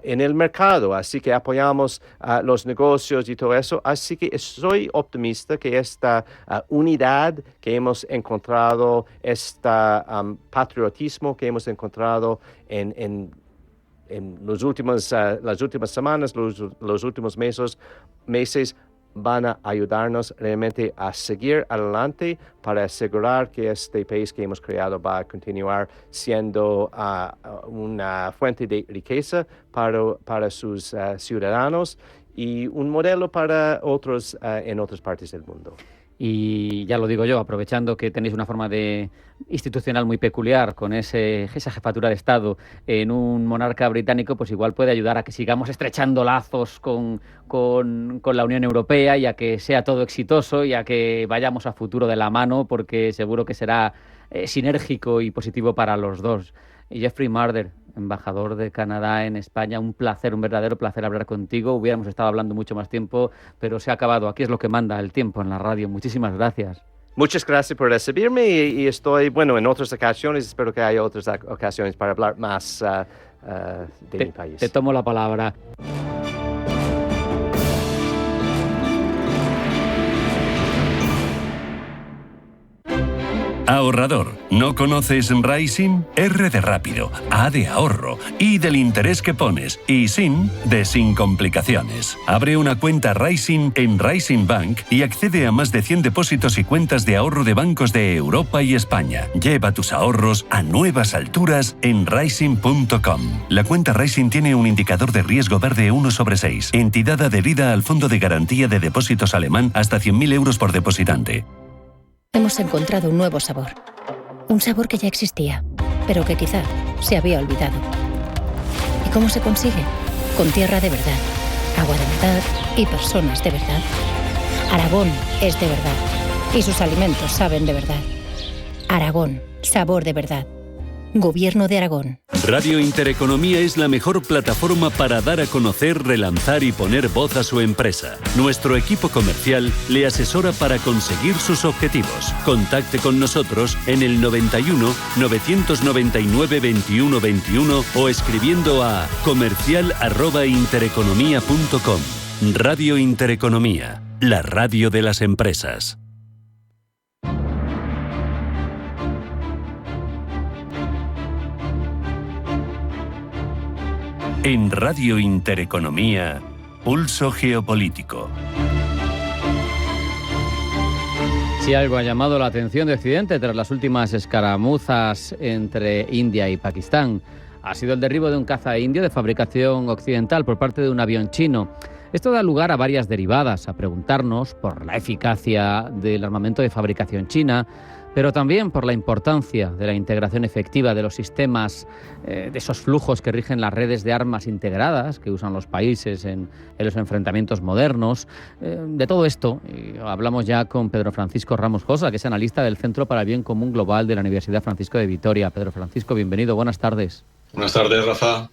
el mercado, así que apoyamos los negocios y todo eso. Así que soy optimista que esta unidad que hemos encontrado, este patriotismo que hemos encontrado en las últimas semanas, los últimos meses, van a ayudarnos realmente a seguir adelante para asegurar que este país que hemos creado va a continuar siendo una fuente de riqueza para sus ciudadanos y un modelo para otros en otras partes del mundo. Y ya lo digo yo, aprovechando que tenéis una forma institucional muy peculiar con esa jefatura de Estado en un monarca británico, pues igual puede ayudar a que sigamos estrechando lazos con la Unión Europea y a que sea todo exitoso y a que vayamos a futuro de la mano, porque seguro que será sinérgico y positivo para los dos. Y Jeffrey Marder, embajador de Canadá en España, un placer, un verdadero placer hablar contigo. Hubiéramos estado hablando mucho más tiempo, pero se ha acabado. Aquí es lo que manda el tiempo en la radio. Muchísimas gracias. Muchas gracias por recibirme y estoy, en otras ocasiones, espero que haya otras ocasiones para hablar más de mi país. Te tomo la palabra. Ahorrador, ¿no conoces Rising? R de rápido, A de ahorro, I del interés que pones y SIN de sin complicaciones. Abre una cuenta Rising en Rising Bank y accede a más de 100 depósitos y cuentas de ahorro de bancos de Europa y España. Lleva tus ahorros a nuevas alturas en Rising.com. La cuenta Rising tiene un indicador de riesgo verde 1/6, entidad adherida al Fondo de Garantía de Depósitos alemán hasta 100.000 euros por depositante. Hemos encontrado un nuevo sabor. Un sabor que ya existía, pero que quizá se había olvidado. ¿Y cómo se consigue? Con tierra de verdad, agua de verdad y personas de verdad. Aragón es de verdad y sus alimentos saben de verdad. Aragón, sabor de verdad. Gobierno de Aragón. Radio Intereconomía es la mejor plataforma para dar a conocer, relanzar y poner voz a su empresa. Nuestro equipo comercial le asesora para conseguir sus objetivos. Contacte con nosotros en el 91 999 21 21 o escribiendo a comercial@intereconomia.com. Radio Intereconomía, la radio de las empresas. En Radio Intereconomía, Pulso Geopolítico. Si algo ha llamado la atención de Occidente tras las últimas escaramuzas entre India y Pakistán, ha sido el derribo de un caza indio de fabricación occidental por parte de un avión chino. Esto da lugar a varias derivadas, a preguntarnos por la eficacia del armamento de fabricación china, pero también por la importancia de la integración efectiva de los sistemas, de esos flujos que rigen las redes de armas integradas que usan los países en los enfrentamientos modernos. De todo esto hablamos ya con Pedro Francisco Ramos Josa, que es analista del Centro para el Bien Común Global de la Universidad Francisco de Vitoria. Pedro Francisco, bienvenido, buenas tardes. Buenas tardes, Rafa.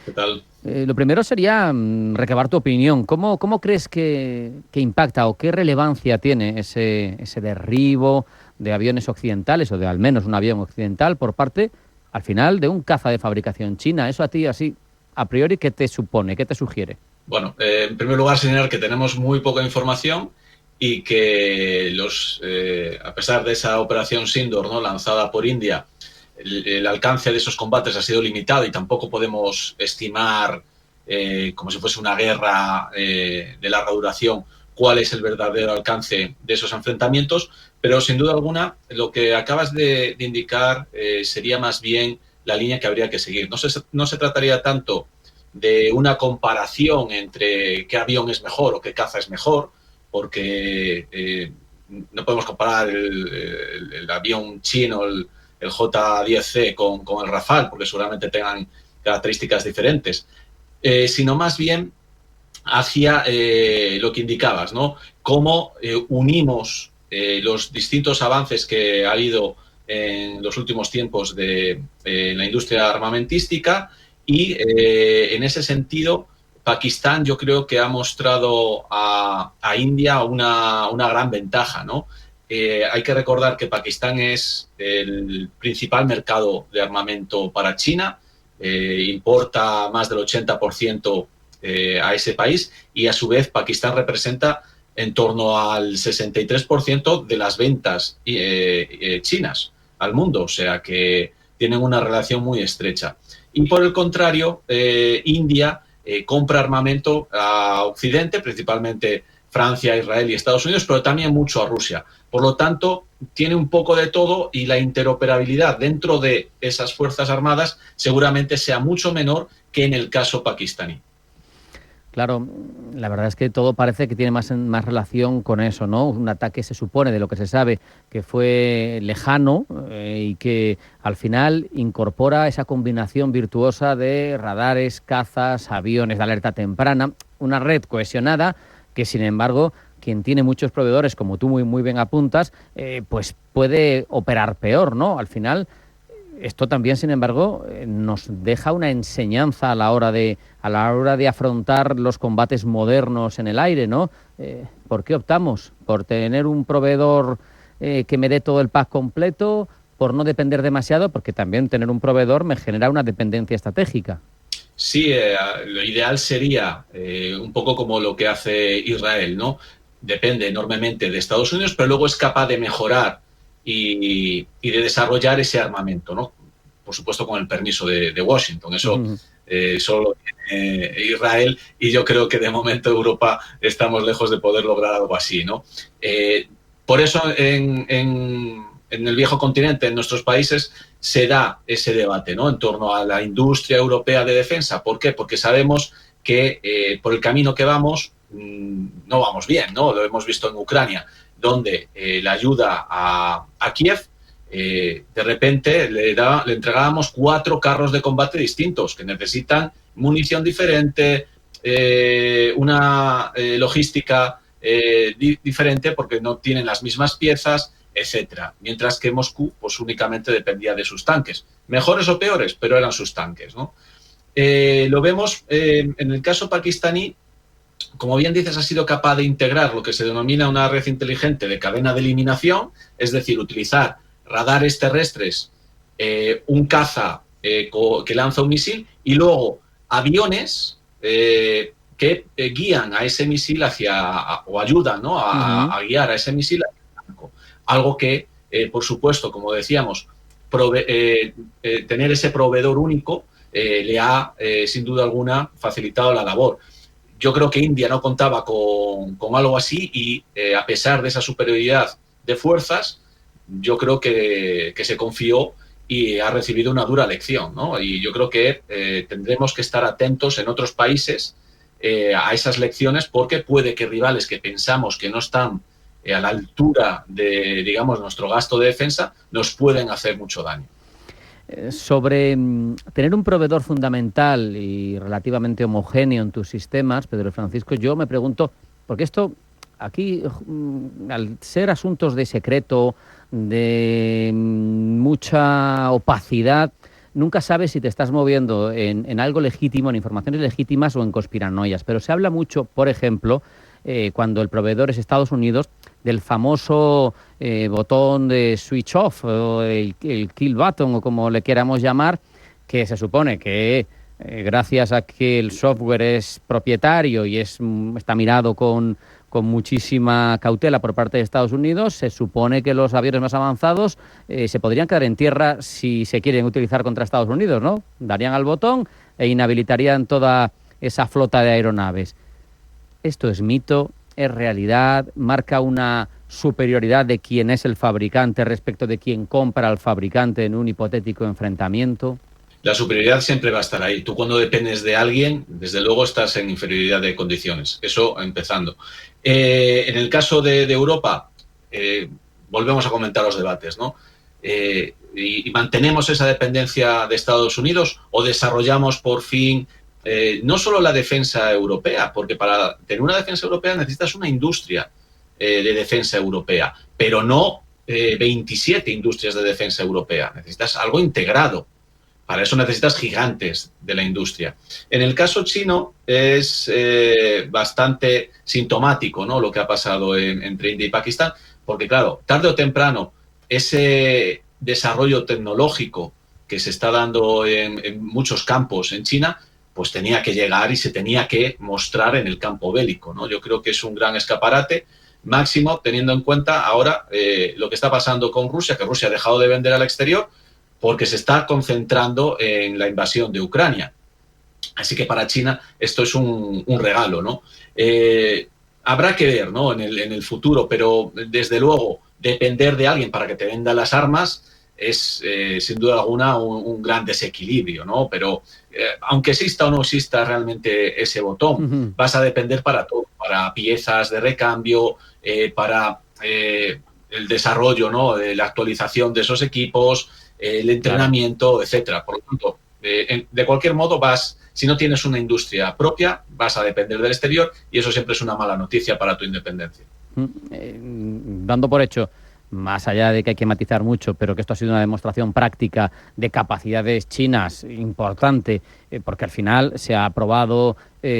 ¿Qué tal? Lo primero sería recabar tu opinión. ¿Cómo crees que impacta o qué relevancia tiene ese derribo de aviones occidentales, o de al menos un avión occidental, por parte, al final, de un caza de fabricación china? Eso a ti, así, a priori, ¿qué te supone? ¿Qué te sugiere? Bueno, en primer lugar, señalar que tenemos muy poca información y que a pesar de esa operación Sindor, ¿no?, lanzada por India, el alcance de esos combates ha sido limitado y tampoco podemos estimar, como si fuese una guerra de larga duración, cuál es el verdadero alcance de esos enfrentamientos, pero sin duda alguna lo que acabas de indicar sería más bien la línea que habría que seguir. No se trataría tanto de una comparación entre qué avión es mejor o qué caza es mejor, porque no podemos comparar el avión chino, el J-10C con el Rafale, porque seguramente tengan características diferentes, sino más bien hacia lo que indicabas, ¿no? Cómo unimos los distintos avances que ha habido en los últimos tiempos en la industria armamentística y en ese sentido Pakistán yo creo que ha mostrado a India una gran ventaja, ¿no? Hay que recordar que Pakistán es el principal mercado de armamento para China, importa más del 80% a ese país y a su vez Pakistán representa en torno al 63% de las ventas chinas al mundo, o sea que tienen una relación muy estrecha. Y por el contrario, India compra armamento a Occidente, principalmente Francia, Israel y Estados Unidos, pero también mucho a Rusia. Por lo tanto, tiene un poco de todo y la interoperabilidad dentro de esas fuerzas armadas seguramente sea mucho menor que en el caso pakistaní. Claro, la verdad es que todo parece que tiene más relación con eso, ¿no? Un ataque, se supone, de lo que se sabe, que fue lejano y que al final incorpora esa combinación virtuosa de radares, cazas, aviones de alerta temprana, una red cohesionada que, sin embargo, quien tiene muchos proveedores, como tú muy bien apuntas, pues puede operar peor, ¿no? Al final, esto también, sin embargo, nos deja una enseñanza a la hora de afrontar los combates modernos en el aire, ¿no? ¿Por qué optamos? ¿Por tener un proveedor que me dé todo el pack completo? ¿Por no depender demasiado? Porque también tener un proveedor me genera una dependencia estratégica. sí, lo ideal sería un poco como lo que hace Israel, ¿no? Depende enormemente de Estados Unidos, pero luego es capaz de mejorar y de desarrollar ese armamento, ¿no? Por supuesto, con el permiso de Washington. Eso solo tiene Israel, y yo creo que de momento Europa estamos lejos de poder lograr algo así, ¿no? Por eso en el viejo continente, en nuestros países, se da ese debate, ¿no? En torno a la industria europea de defensa. ¿Por qué? Porque sabemos que por el camino que vamos no vamos bien, ¿no? Lo hemos visto en Ucrania, donde la ayuda a Kiev, de repente le entregábamos 4 carros de combate distintos que necesitan munición diferente, una logística diferente porque no tienen las mismas piezas, etcétera. Mientras que Moscú pues únicamente dependía de sus tanques. Mejores o peores, pero eran sus tanques, ¿no? Lo vemos en el caso pakistaní. Como bien dices, ha sido capaz de integrar lo que se denomina una red inteligente de cadena de eliminación, es decir, utilizar radares terrestres, un caza que lanza un misil y luego aviones que guían a ese misil o ayudan, ¿no? a guiar a ese misil hacia el blanco. Algo que, por supuesto, como decíamos, tener ese proveedor único le ha, sin duda alguna, facilitado la labor. Yo creo que India no contaba con algo así y, a pesar de esa superioridad de fuerzas, yo creo que se confió y ha recibido una dura lección, ¿no? Y yo creo que tendremos que estar atentos en otros países a esas lecciones, porque puede que rivales que pensamos que no están a la altura de, digamos, nuestro gasto de defensa, nos pueden hacer mucho daño. Sobre tener un proveedor fundamental y relativamente homogéneo en tus sistemas, Pedro Francisco, yo me pregunto, porque esto aquí, al ser asuntos de secreto, de mucha opacidad, nunca sabes si te estás moviendo en algo legítimo, en informaciones legítimas o en conspiranoias. Pero se habla mucho, por ejemplo, cuando el proveedor es Estados Unidos, del famoso botón de switch off, o el kill button, o como le queramos llamar, que se supone que gracias a que el software es propietario y está mirado con muchísima cautela por parte de Estados Unidos, se supone que los aviones más avanzados se podrían quedar en tierra si se quieren utilizar contra Estados Unidos, ¿no? Darían al botón e inhabilitarían toda esa flota de aeronaves. ¿Esto es mito? ¿Es realidad? ¿Marca una superioridad de quién es el fabricante respecto de quién compra al fabricante en un hipotético enfrentamiento? La superioridad siempre va a estar ahí. Tú, cuando dependes de alguien, desde luego estás en inferioridad de condiciones. Eso empezando. En el caso de Europa, volvemos a comentar los debates, ¿no? Y mantenemos esa dependencia de Estados Unidos, o desarrollamos por fin no solo la defensa europea, porque para tener una defensa europea necesitas una industria de defensa europea, pero no 27 industrias de defensa europea. Necesitas algo integrado. Para eso necesitas gigantes de la industria. En el caso chino es bastante sintomático, ¿no?, lo que ha pasado entre India y Pakistán, porque claro, tarde o temprano ese desarrollo tecnológico que se está dando en muchos campos en China, pues tenía que llegar y se tenía que mostrar en el campo bélico, ¿no? Yo creo que es un gran escaparate, máximo teniendo en cuenta ahora lo que está pasando con Rusia, que Rusia ha dejado de vender al exterior porque se está concentrando en la invasión de Ucrania. Así que para China esto es un regalo, ¿no? Habrá que ver, ¿no?, en el futuro, pero desde luego depender de alguien para que te venda las armas es sin duda alguna un gran desequilibrio, ¿no? Pero aunque exista o no exista realmente ese botón, vas a depender para todo, para piezas de recambio, para el desarrollo, ¿no?, de la actualización de esos equipos, el entrenamiento, etcétera. Por lo tanto, de cualquier modo, si no tienes una industria propia, vas a depender del exterior, y eso siempre es una mala noticia para tu independencia. Dando por hecho, más allá de que hay que matizar mucho, pero que esto ha sido una demostración práctica de capacidades chinas importante, porque al final se ha aprobado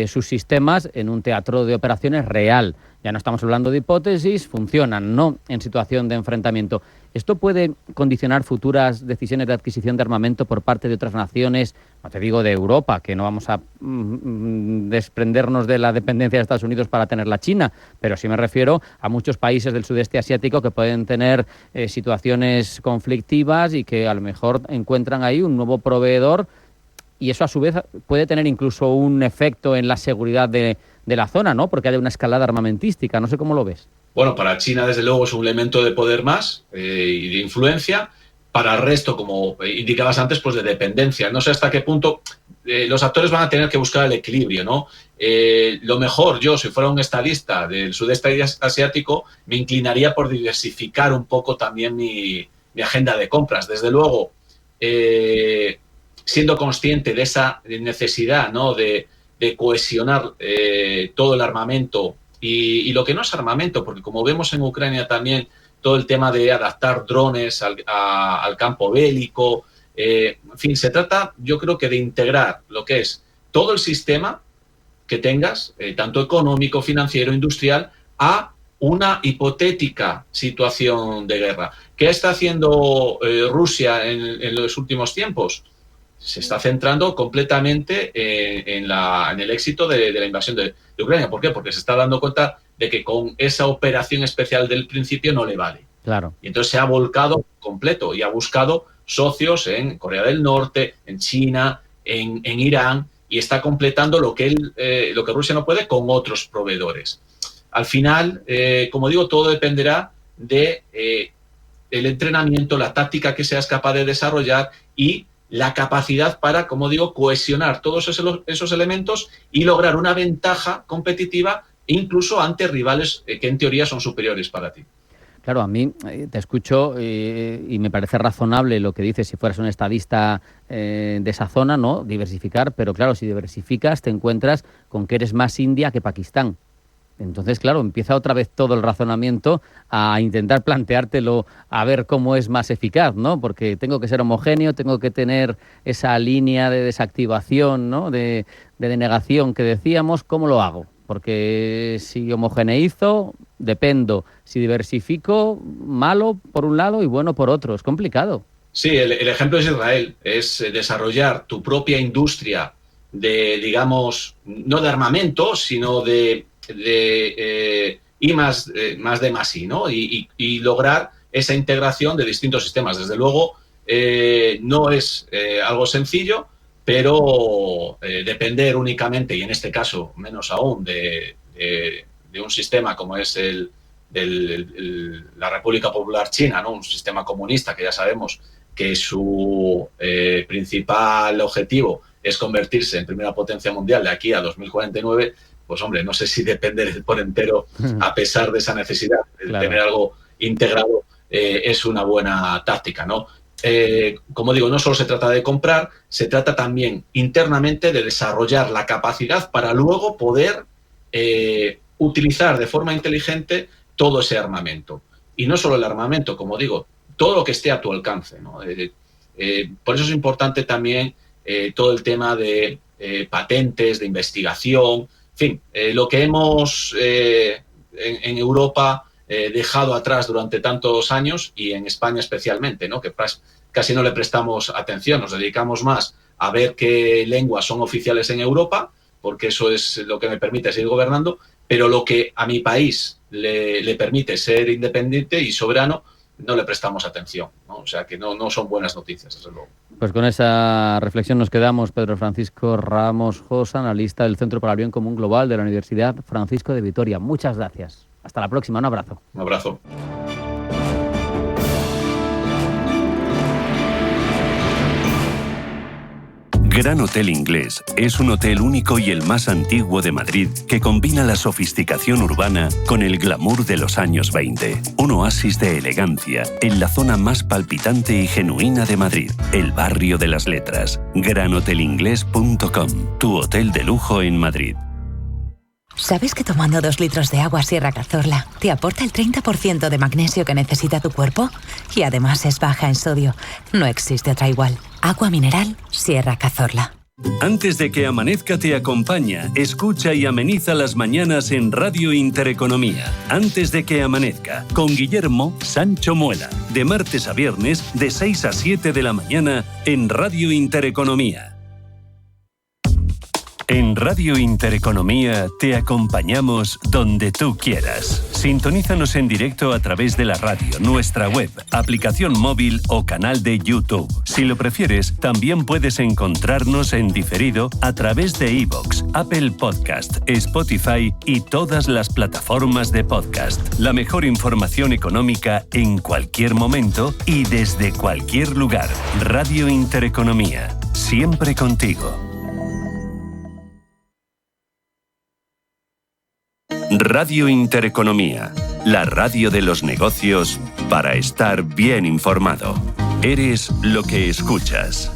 sus sistemas en un teatro de operaciones real. Ya no estamos hablando de hipótesis, funcionan, no en situación de enfrentamiento. ¿Esto puede condicionar futuras decisiones de adquisición de armamento por parte de otras naciones, no te digo de Europa, que no vamos a desprendernos de la dependencia de Estados Unidos para tener la China, pero sí me refiero a muchos países del sudeste asiático que pueden tener situaciones conflictivas y que a lo mejor encuentran ahí un nuevo proveedor, y eso a su vez puede tener incluso un efecto en la seguridad de la zona, ¿no? Porque hay una escalada armamentística. No sé cómo lo ves. Bueno, para China, desde luego, es un elemento de poder más y de influencia. Para el resto, como indicabas antes, pues de dependencia. No sé hasta qué punto los actores van a tener que buscar el equilibrio, ¿no? Lo mejor, yo, si fuera un estadista del sudeste asiático, me inclinaría por diversificar un poco también mi agenda de compras. Desde luego, siendo consciente de esa necesidad, ¿no?, de cohesionar todo el armamento y lo que no es armamento, porque como vemos en Ucrania también todo el tema de adaptar drones al campo bélico, en fin, se trata, yo creo que de integrar lo que es todo el sistema que tengas, tanto económico, financiero, industrial, a una hipotética situación de guerra. ¿Qué está haciendo Rusia en los últimos tiempos? Se está centrando completamente en el éxito de la invasión de Ucrania. ¿Por qué? Porque se está dando cuenta de que con esa operación especial del principio no le vale. Claro. Y entonces se ha volcado completo y ha buscado socios en Corea del Norte, en China, en Irán, y está completando lo que Rusia no puede con otros proveedores. Al final, como digo, todo dependerá de el entrenamiento, la táctica que seas capaz de desarrollar y la capacidad para, como digo, cohesionar todos esos elementos y lograr una ventaja competitiva incluso ante rivales que en teoría son superiores para ti. Claro, a mí te escucho y me parece razonable lo que dices si fueras un estadista de esa zona, ¿no? Diversificar, pero claro, si diversificas te encuentras con que eres más India que Pakistán. Entonces, claro, empieza otra vez todo el razonamiento a intentar planteártelo a ver cómo es más eficaz, ¿no? Porque tengo que ser homogéneo, tengo que tener esa línea de desactivación, ¿no?, de denegación que decíamos. ¿Cómo lo hago? Porque si homogeneizo, dependo. Si diversifico, malo por un lado y bueno por otro. Es complicado. Sí, el ejemplo es Israel. Es desarrollar tu propia industria de, digamos, no de armamento, sino de I más D más I, ¿no? Y lograr esa integración de distintos sistemas. Desde luego, no es algo sencillo, pero depender únicamente, y en este caso menos aún, de un sistema como es la República Popular China, ¿no?, un sistema comunista que ya sabemos que su principal objetivo es convertirse en primera potencia mundial de aquí a 2049, pues hombre, no sé si depender por entero, a pesar de esa necesidad de tener algo integrado, es una buena táctica, ¿no? Como digo, no solo se trata de comprar, se trata también internamente de desarrollar la capacidad para luego poder utilizar de forma inteligente todo ese armamento. Y no solo el armamento, como digo, todo lo que esté a tu alcance, ¿no? Por eso es importante también todo el tema de patentes, de investigación, en fin, lo que hemos en Europa dejado atrás durante tantos años y en España especialmente, ¿no?, que casi no le prestamos atención, nos dedicamos más a ver qué lenguas son oficiales en Europa, porque eso es lo que me permite seguir gobernando, pero lo que a mi país le permite ser independiente y soberano, no le prestamos atención, ¿no? O sea que no son buenas noticias, desde luego. Pues con esa reflexión nos quedamos. Pedro Francisco Ramos Josa, analista del Centro para el Bien Común Global de la Universidad Francisco de Vitoria. Muchas gracias. Hasta la próxima. Un abrazo. Un abrazo. Gran Hotel Inglés es un hotel único y el más antiguo de Madrid que combina la sofisticación urbana con el glamour de los años 20. Un oasis de elegancia en la zona más palpitante y genuina de Madrid, el barrio de las letras. GranHotelInglés.com, tu hotel de lujo en Madrid. ¿Sabes que tomando 2 litros de agua Sierra Cazorla te aporta el 30% de magnesio que necesita tu cuerpo? Y además es baja en sodio. No existe otra igual. Agua mineral Sierra Cazorla. Antes de que amanezca te acompaña, escucha y ameniza las mañanas en Radio Intereconomía. Antes de que amanezca, con Guillermo Sancho Muela. De martes a viernes, de 6 a 7 de la mañana, en Radio Intereconomía. En Radio Intereconomía te acompañamos donde tú quieras. Sintonízanos en directo a través de la radio, nuestra web, aplicación móvil o canal de YouTube. Si lo prefieres, también puedes encontrarnos en diferido a través de iVoox, Apple Podcast, Spotify y todas las plataformas de podcast. La mejor información económica en cualquier momento y desde cualquier lugar. Radio Intereconomía, siempre contigo. Radio Intereconomía, la radio de los negocios para estar bien informado. Eres lo que escuchas.